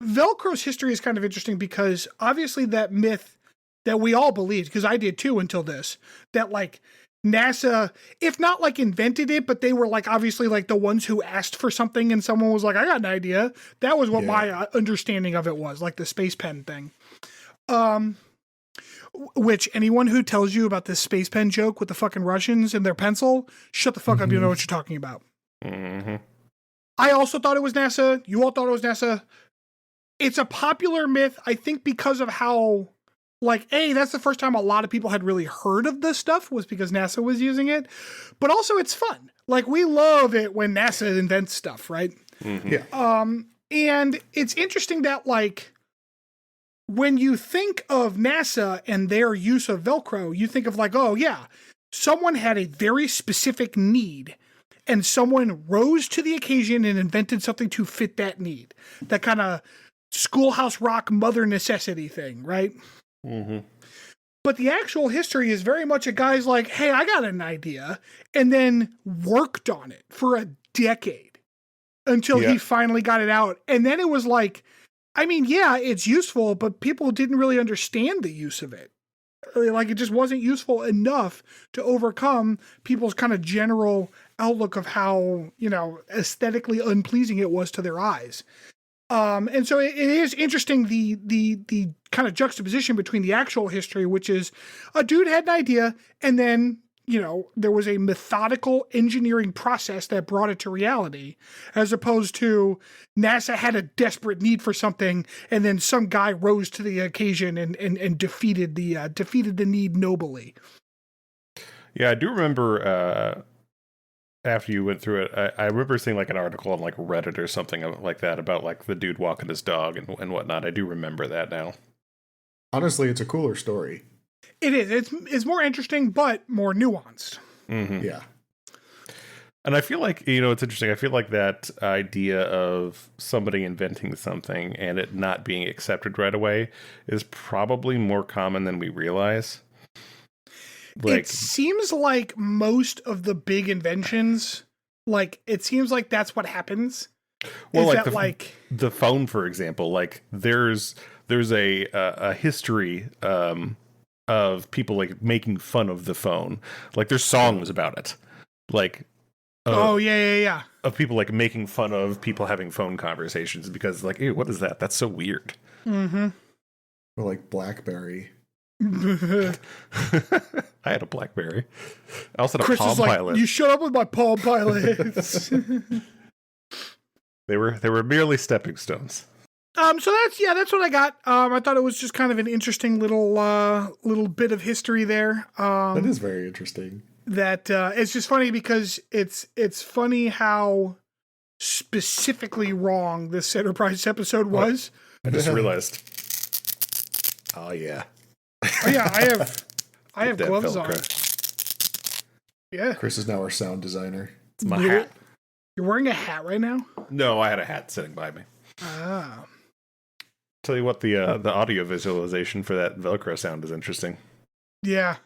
Velcro's history is kind of interesting because obviously that myth that we all believed, because I did too until this, that like NASA, if not like invented it, but they were like obviously like the ones who asked for something and someone was like, I got an idea. That was what my understanding of it was, like the space pen thing. Which anyone who tells you about this space pen joke with the fucking Russians and their pencil, shut the fuck up. You know what you're talking about. Mm-hmm. I also thought it was NASA. You all thought it was NASA. It's a popular myth, I think, because of how, like, that's the first time a lot of people had really heard of this stuff was because NASA was using it. But also it's fun. Like, we love it when NASA invents stuff, right? Mm-hmm. Yeah. And it's interesting that, like, when you think of NASA and their use of Velcro, you think of like, oh yeah, someone had a very specific need and someone rose to the occasion and invented something to fit that need. That kind of Schoolhouse Rock mother necessity thing, right? Mm-hmm. But the actual history is very much a guy's like, hey, I got an idea, and then worked on it for a decade until he finally got it out. And then it was like, I mean, yeah, it's useful, but people didn't really understand the use of it. Like, it just wasn't useful enough to overcome people's kind of general outlook of how, aesthetically unpleasing it was to their eyes. And so it is interesting, the kind of juxtaposition between the actual history, which is a dude had an idea, and then, there was a methodical engineering process that brought it to reality, as opposed to NASA had a desperate need for something, and then some guy rose to the occasion and defeated the need nobly. Yeah, I do remember after you went through it, I remember seeing like an article on like Reddit or something like that about like the dude walking his dog and whatnot. I do remember that now. Honestly, it's a cooler story. It is. It's more interesting, but more nuanced. Mm-hmm. Yeah. And I feel like, it's interesting. I feel like that idea of somebody inventing something and it not being accepted right away is probably more common than we realize. Like, it seems like most of the big inventions, like, it seems like that's what happens. Well, like the phone, for example, like there's a history of people like making fun of the phone. Like there's songs about it. Like yeah. Of people like making fun of people having phone conversations because like, ew, what is that? That's so weird. Mm-hmm. Or like BlackBerry. I had a BlackBerry. I also had a Chris Palm is like, Pilot. you shut up with my Palm Pilots. They were merely stepping stones. So that's what I got. I thought it was just kind of an interesting little bit of history there. That is very interesting. That it's just funny because it's funny how specifically wrong this Enterprise episode was. I just realized. Oh yeah. Oh yeah, I have gloves on. Yeah. Chris is now our sound designer. It's my hat. You're wearing a hat right now? No, I had a hat sitting by me. Ah. Tell you what, the audio visualization for that Velcro sound is interesting. Yeah.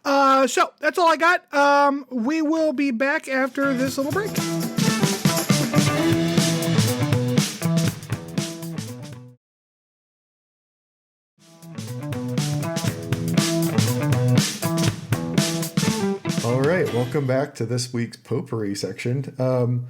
So that's all I got. We will be back after this little break. All right, welcome back to this week's Potpourri section.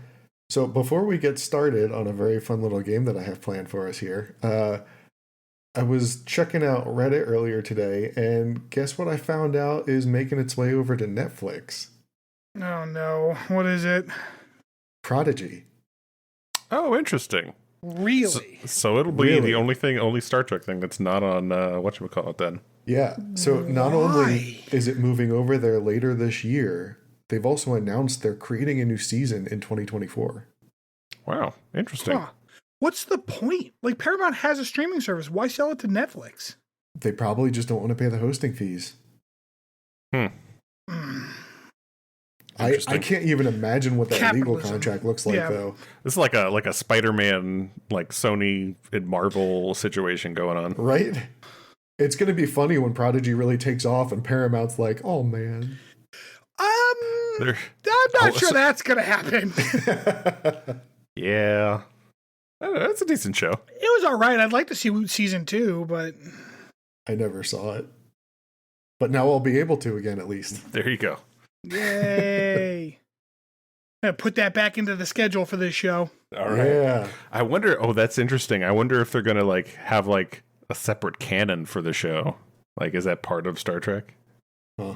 So before we get started on a very fun little game that I have planned for us here, I was checking out Reddit earlier today, and guess what I found out is making its way over to Netflix? Oh no, what is it? Prodigy. Oh, interesting. Really? So it'll be the only Star Trek thing that's not on whatchamacallit then. Yeah, so not only is it moving over there later this year, they've also announced they're creating a new season in 2024. Wow, interesting. Huh. What's the point? Like, Paramount has a streaming service. Why sell it to Netflix? They probably just don't want to pay the hosting fees. Mm. I can't even imagine what that legal contract looks like, though. This is like a Spider-Man, like Sony and Marvel situation going on. Right? It's going to be funny when Prodigy really takes off and Paramount's like, oh, man. I'm not sure that's going to happen. Yeah. That's a decent show. It was all right. I'd like to see season 2, but I never saw it. But now I'll be able to again, at least. There you go. Yay. I'm going to put that back into the schedule for this show. All right. Yeah. I wonder, that's interesting. I wonder if they're going to like have like a separate canon for the show. Like, is that part of Star Trek? Huh.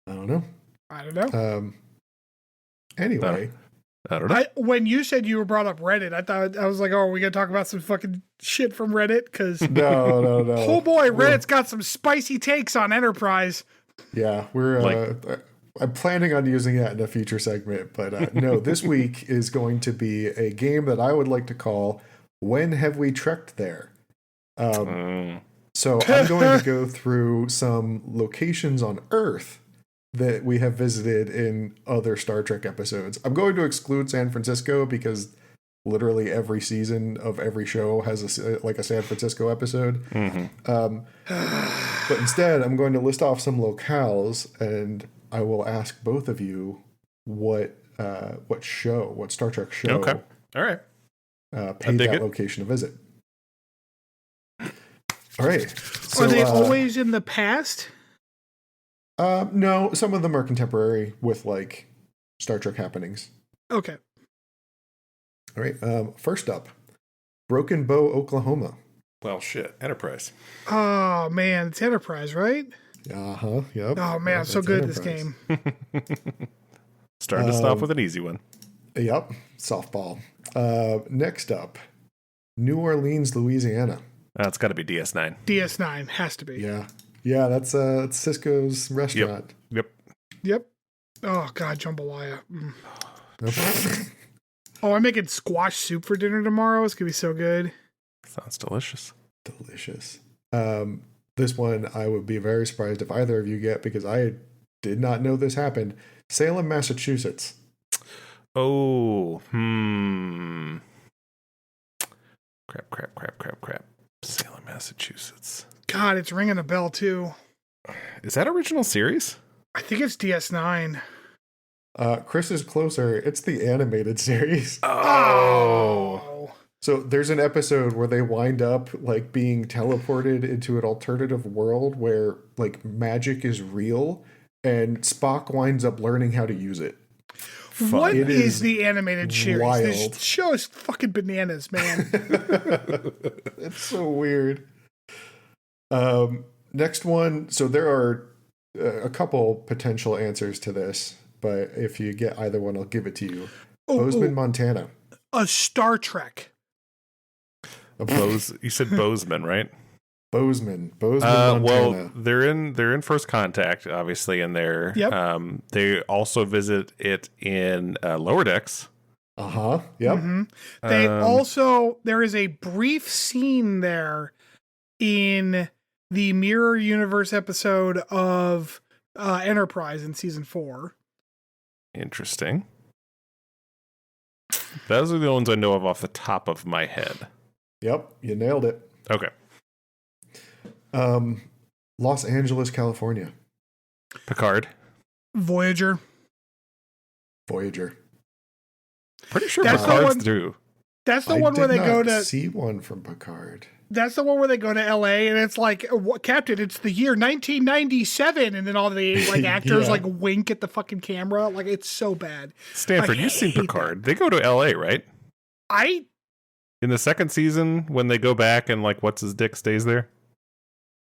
I don't know. I don't know. Anyway, I don't know. When you said you were brought up Reddit, I was like, oh, are we going to talk about some fucking shit from Reddit? Because No. Oh boy, Reddit's got some spicy takes on Enterprise. Yeah, we're. I'm planning on using that in a future segment, but no, this week is going to be a game that I would like to call When Have We Trekked There? So I'm going to go through some locations on Earth that we have visited in other Star Trek episodes. I'm going to exclude San Francisco because literally every season of every show has a San Francisco episode. But instead, I'm going to list off some locales, and I will ask both of you what Star Trek show Okay. All right. paid that location to visit. All right. So, are they always in the past? No, some of them are contemporary with like Star Trek happenings. Okay. All right. First up, Broken Bow, Oklahoma. Well, shit. Enterprise. Oh man, it's Enterprise, right? Yep. Oh man, I'm so good at this game. Starting us off with an easy one. Yep. Softball. Next up, New Orleans, Louisiana. It's got to be DS9. DS9 has to be. Yeah. That's Cisco's restaurant. Yep. Oh god, jambalaya. Oh, I'm making squash soup for dinner tomorrow. It's gonna be so good. Sounds delicious. This one I would be very surprised if either of you get because I did not know this happened. Salem, Massachusetts. Oh, Crap. Salem, Massachusetts. God, it's ringing a bell too. Is that original series? I think it's DS9. Chris is closer. It's the animated series. Oh. So there's an episode where they wind up like being teleported into an alternative world where like magic is real and Spock winds up learning how to use it. What is the animated series? Wild. This show is fucking bananas, man. It's so weird. Next one. So there are a couple potential answers to this, but if you get either one, I'll give it to you. Bozeman, Montana. A Star Trek. You said Bozeman, right? Bozeman, Montana. Well, they're in First Contact, obviously, in there. Yep. They also visit it in Lower Decks. Yep. Mm-hmm. They there is a brief scene there in the Mirror Universe episode of Enterprise in season 4. Interesting. Those are the ones I know of off the top of my head. Yep, you nailed it. Okay. Los Angeles, California. Picard. Voyager. Pretty sure That's Picard's through. That's the one where they go to see one from Picard. That's the one where they go to LA and it's like, Captain, it's the year 1997, and then all the like actors like wink at the fucking camera. Like it's so bad. Stanford, you've seen Picard. They go to LA, right? In the second season, when they go back and like what's his dick stays there?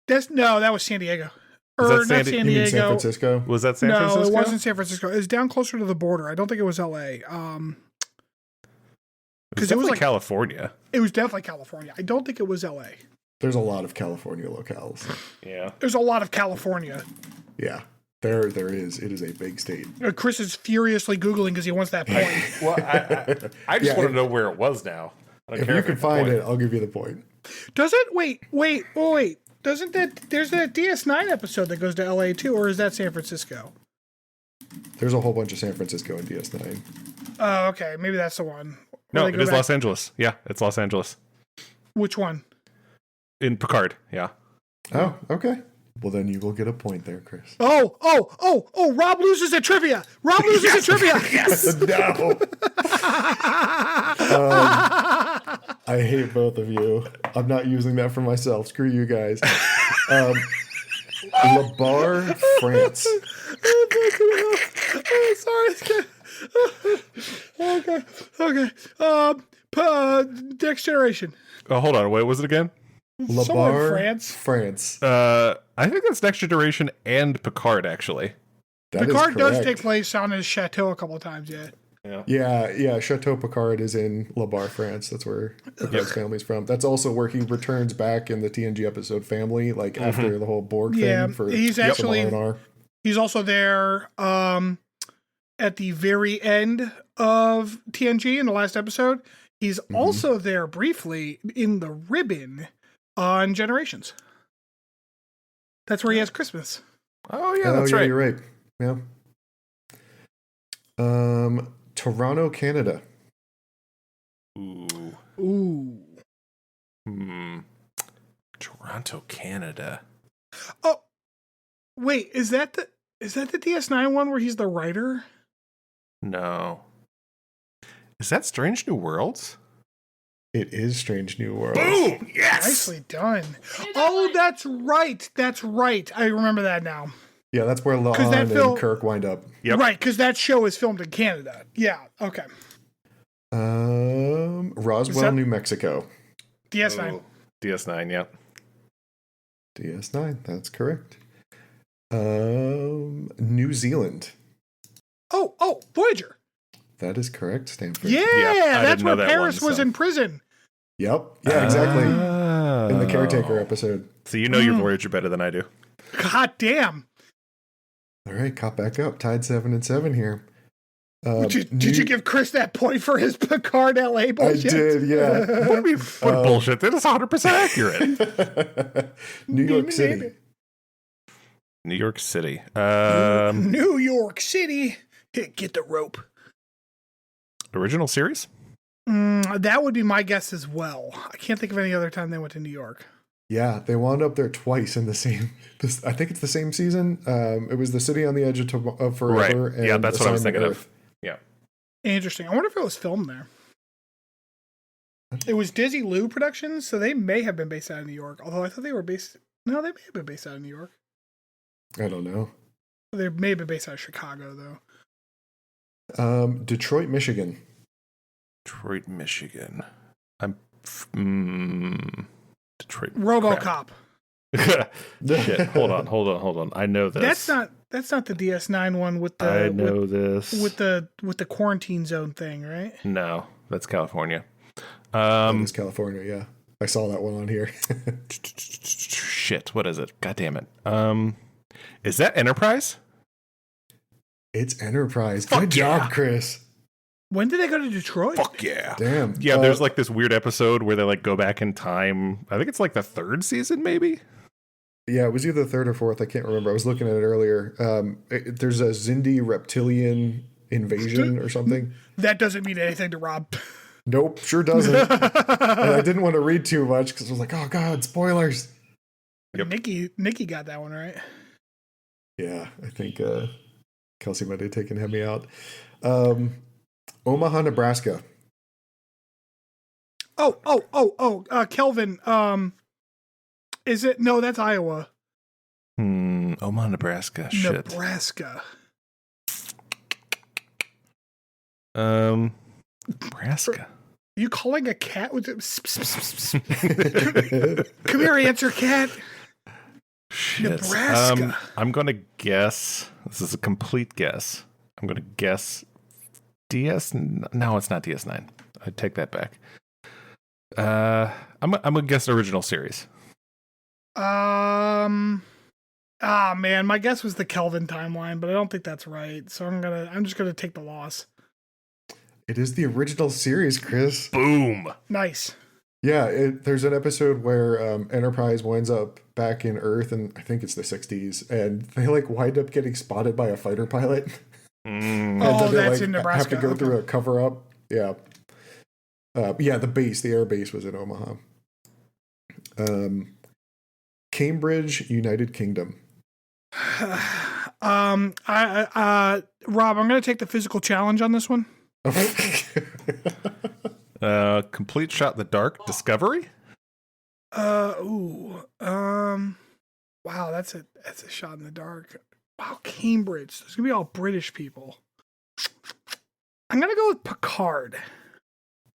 That was San Diego. Not San Diego. You mean San Francisco? Was that San Francisco? No, it wasn't San Francisco. It was down closer to the border. I don't think it was LA. Because it was like California. It was definitely California. I don't think it was LA. There's a lot of California locales. Yeah. There's a lot of California. Yeah. There is. It is a big state. Chris is furiously Googling because he wants that point. Well, I just want to know where it was now. If you can find it, I'll give you the point. Does it? Wait. Doesn't there's that DS9 episode that goes to LA too, or is that San Francisco? There's a whole bunch of San Francisco in DS9. Oh, okay. Maybe that's the one. No, it is Los Angeles. Yeah, it's Los Angeles. Which one? In Picard, yeah. Oh, okay. Well, then you will get a point there, Chris. Oh, Rob loses at trivia. Yes! No! I hate both of you. I'm not using that for myself. Screw you guys. La Barre, France. Sorry. Okay. Next Generation. Oh, hold on. Wait, was it again? La Barre, France. I think that's Next Generation and Picard, actually. That Picard does take place on his chateau a couple of times, yeah. Yeah. Chateau Picard is in La Barre, France. That's where Picard's family's from. That's also where he returns back in the TNG episode Family, like after the whole Borg thing. For he's actually he's also there at the very end of TNG in the last episode. He's also there briefly in the ribbon on Generations. That's where he has Christmas. Oh yeah, that's right. You're right. Yeah. Toronto, Canada. Ooh. Toronto, Canada. Oh, wait, is that the DS9 one where he's the writer? No. Is that Strange New Worlds? It is Strange New Worlds. Boom! Yes! Nicely done. Oh, that's right. That's right. I remember that now. Yeah, that's where La'an and Kirk wind up. Yep. Right, because that show is filmed in Canada. Yeah, okay. Roswell, New Mexico. DS9. Oh, DS9, yeah. DS9, that's correct. New Zealand. Oh, Voyager. That is correct, Stanford. Yeah, that's where Paris was in prison. Yep. Yeah, exactly. In the Caretaker episode. So you know your Voyager better than I do. God damn. All right, caught back up. Tied 7-7 here. Did you give Chris that point for his Picard LA bullshit? I did, yeah. What bullshit? That is 100% accurate. New York City. New York City. New York City. Get the rope. Original series? Mm-hmm. That would be my guess as well. I can't think of any other time they went to New York. Yeah, they wound up there twice in the same. I think it's the same season. It was The City on the Edge of Forever. Right. Yeah, that's what I was thinking of. Yeah. Interesting. I wonder if it was filmed there. It was Dizzy Lou Productions, so they may have been based out of New York. Although I thought they were based. No, they may have been based out of New York. I don't know. They may have been based out of Chicago, though. Detroit, Michigan. Detroit, Michigan. Detroit. RoboCop. Shit. Hold on. I know this. That's not the DS9 one with the. I know this with the quarantine zone thing, right? No, that's California. It's California. Yeah, I saw that one on here. Shit. What is it? God damn it. Is that Enterprise? It's Enterprise. Good job, Chris. When did they go to Detroit? Fuck yeah. Damn. Yeah, there's like this weird episode where they like go back in time. I think it's like the third season, maybe? Yeah, it was either the third or fourth. I can't remember. I was looking at it earlier. There's a Xindi reptilian invasion or something. That doesn't mean anything to Rob. Nope, sure doesn't. And I didn't want to read too much because I was like, oh God, spoilers. Yep. Nikki got that one, right? Yeah, I think Kelsey might have taken Hemi out. Omaha, Nebraska. Kelvin. Is it? No, that's Iowa. Omaha, Nebraska. Shit. Nebraska. Nebraska. Are you calling a cat with Come here, answer cat. Shit. Nebraska. I'm going to guess. This is a complete guess. I'm going to guess DS. No, it's not DS9. I take that back. I'm going to guess original series. Man, my guess was the Kelvin timeline, but I don't think that's right. So I'm just gonna take the loss. It is the original series, Chris. Boom. Nice. Yeah, there's an episode where Enterprise winds up back in Earth, and I think it's the 60s, and they like wind up getting spotted by a fighter pilot. And that's in Nebraska. Have to go through a cover up. Yeah. The air base was in Omaha. Cambridge, United Kingdom. Rob, I'm going to take the physical challenge on this one. Complete shot in the dark. Discovery. Wow, that's a shot in the dark. Wow, Cambridge. There's gonna be all British people. I'm gonna go with Picard.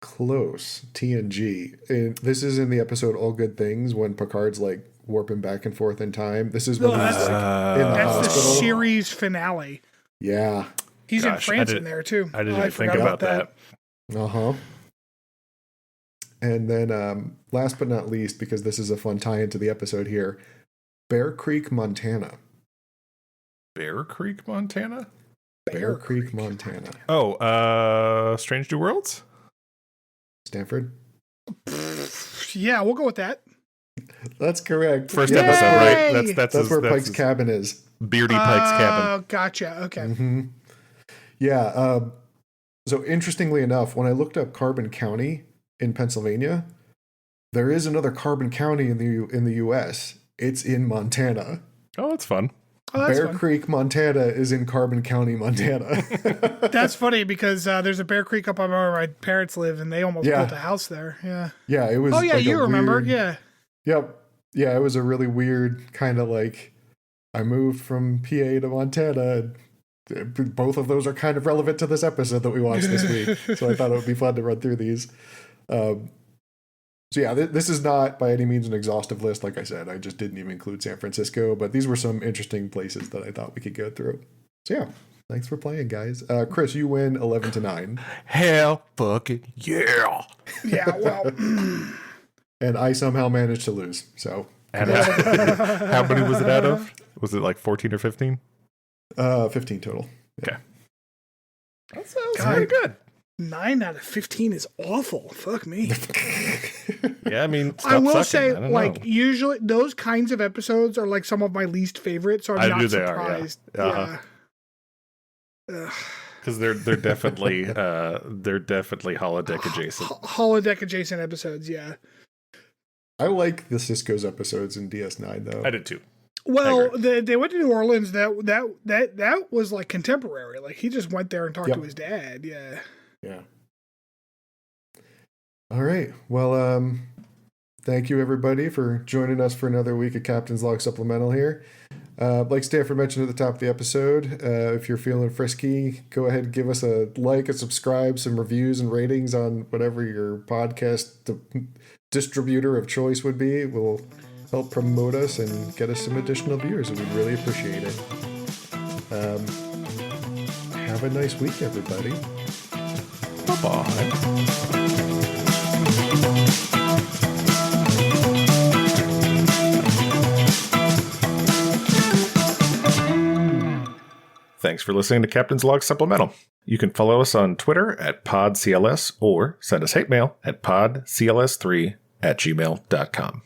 Close. TNG. And this is in the episode All Good Things when Picard's like warping back and forth in time. This is when he's like in the hospital. The series finale. Yeah. He's in France in there too. I didn't even think about that. Uh-huh. And then last but not least, because this is a fun tie into the episode here, Bear Creek, Montana. Bear Creek, Montana? Bear Creek, Montana. Oh, Strange New Worlds? Stanford? Yeah, we'll go with that. That's correct. First episode, right? That's where Pike's cabin is. Beardy Pike's cabin. Oh, gotcha. Okay. Mm-hmm. Yeah. So interestingly enough, when I looked up Carbon County in Pennsylvania, there is another Carbon County in the U.S. It's in Montana. Oh, that's fun. Bear Creek, Montana is in Carbon County, Montana. That's funny because there's a Bear Creek up on where my parents live, and they almost built a house there. Yeah. Yeah, it was. Oh yeah, like you remember? Weird, yeah. Yep. Yeah, it was a really weird kind of like. I moved from PA to Montana. Both of those are kind of relevant to this episode that we watched this week, so I thought it would be fun to run through these. So yeah, this is not by any means an exhaustive list. Like I said, I just didn't even include San Francisco, but these were some interesting places that I thought we could go through. So yeah, thanks for playing, guys. Chris, you win 11-9. Hell fucking yeah. Yeah, well. And I somehow managed to lose. So and how many was it out of? Was it like 14 or 15? 15 total. Yeah. Okay. That sounds very good. 9 out of 15 is awful. Fuck me. Yeah, I mean, I will say, like, usually those kinds of episodes are like some of my least favorite, so I'm not surprised. Yeah. Because they're definitely holodeck adjacent. Holodeck adjacent episodes, yeah. I like the Cisco's episodes in DS9 though. I did too. Well, they went to New Orleans. That was like contemporary. Like he just went there and talked to his dad. Yeah. Yeah. All right. Well, thank you everybody for joining us for another week of Captain's Log Supplemental here. Like Stanford mentioned at the top of the episode, if you're feeling frisky, go ahead and give us a like, a subscribe, some reviews and ratings on whatever your podcast distributor of choice would be. Will help promote us and get us some additional viewers, and we'd really appreciate it. Have a nice week, everybody. Bye-bye. Thanks for listening to Captain's Log Supplemental. You can follow us on Twitter at PodCLS or send us hate mail at podcls3@gmail.com.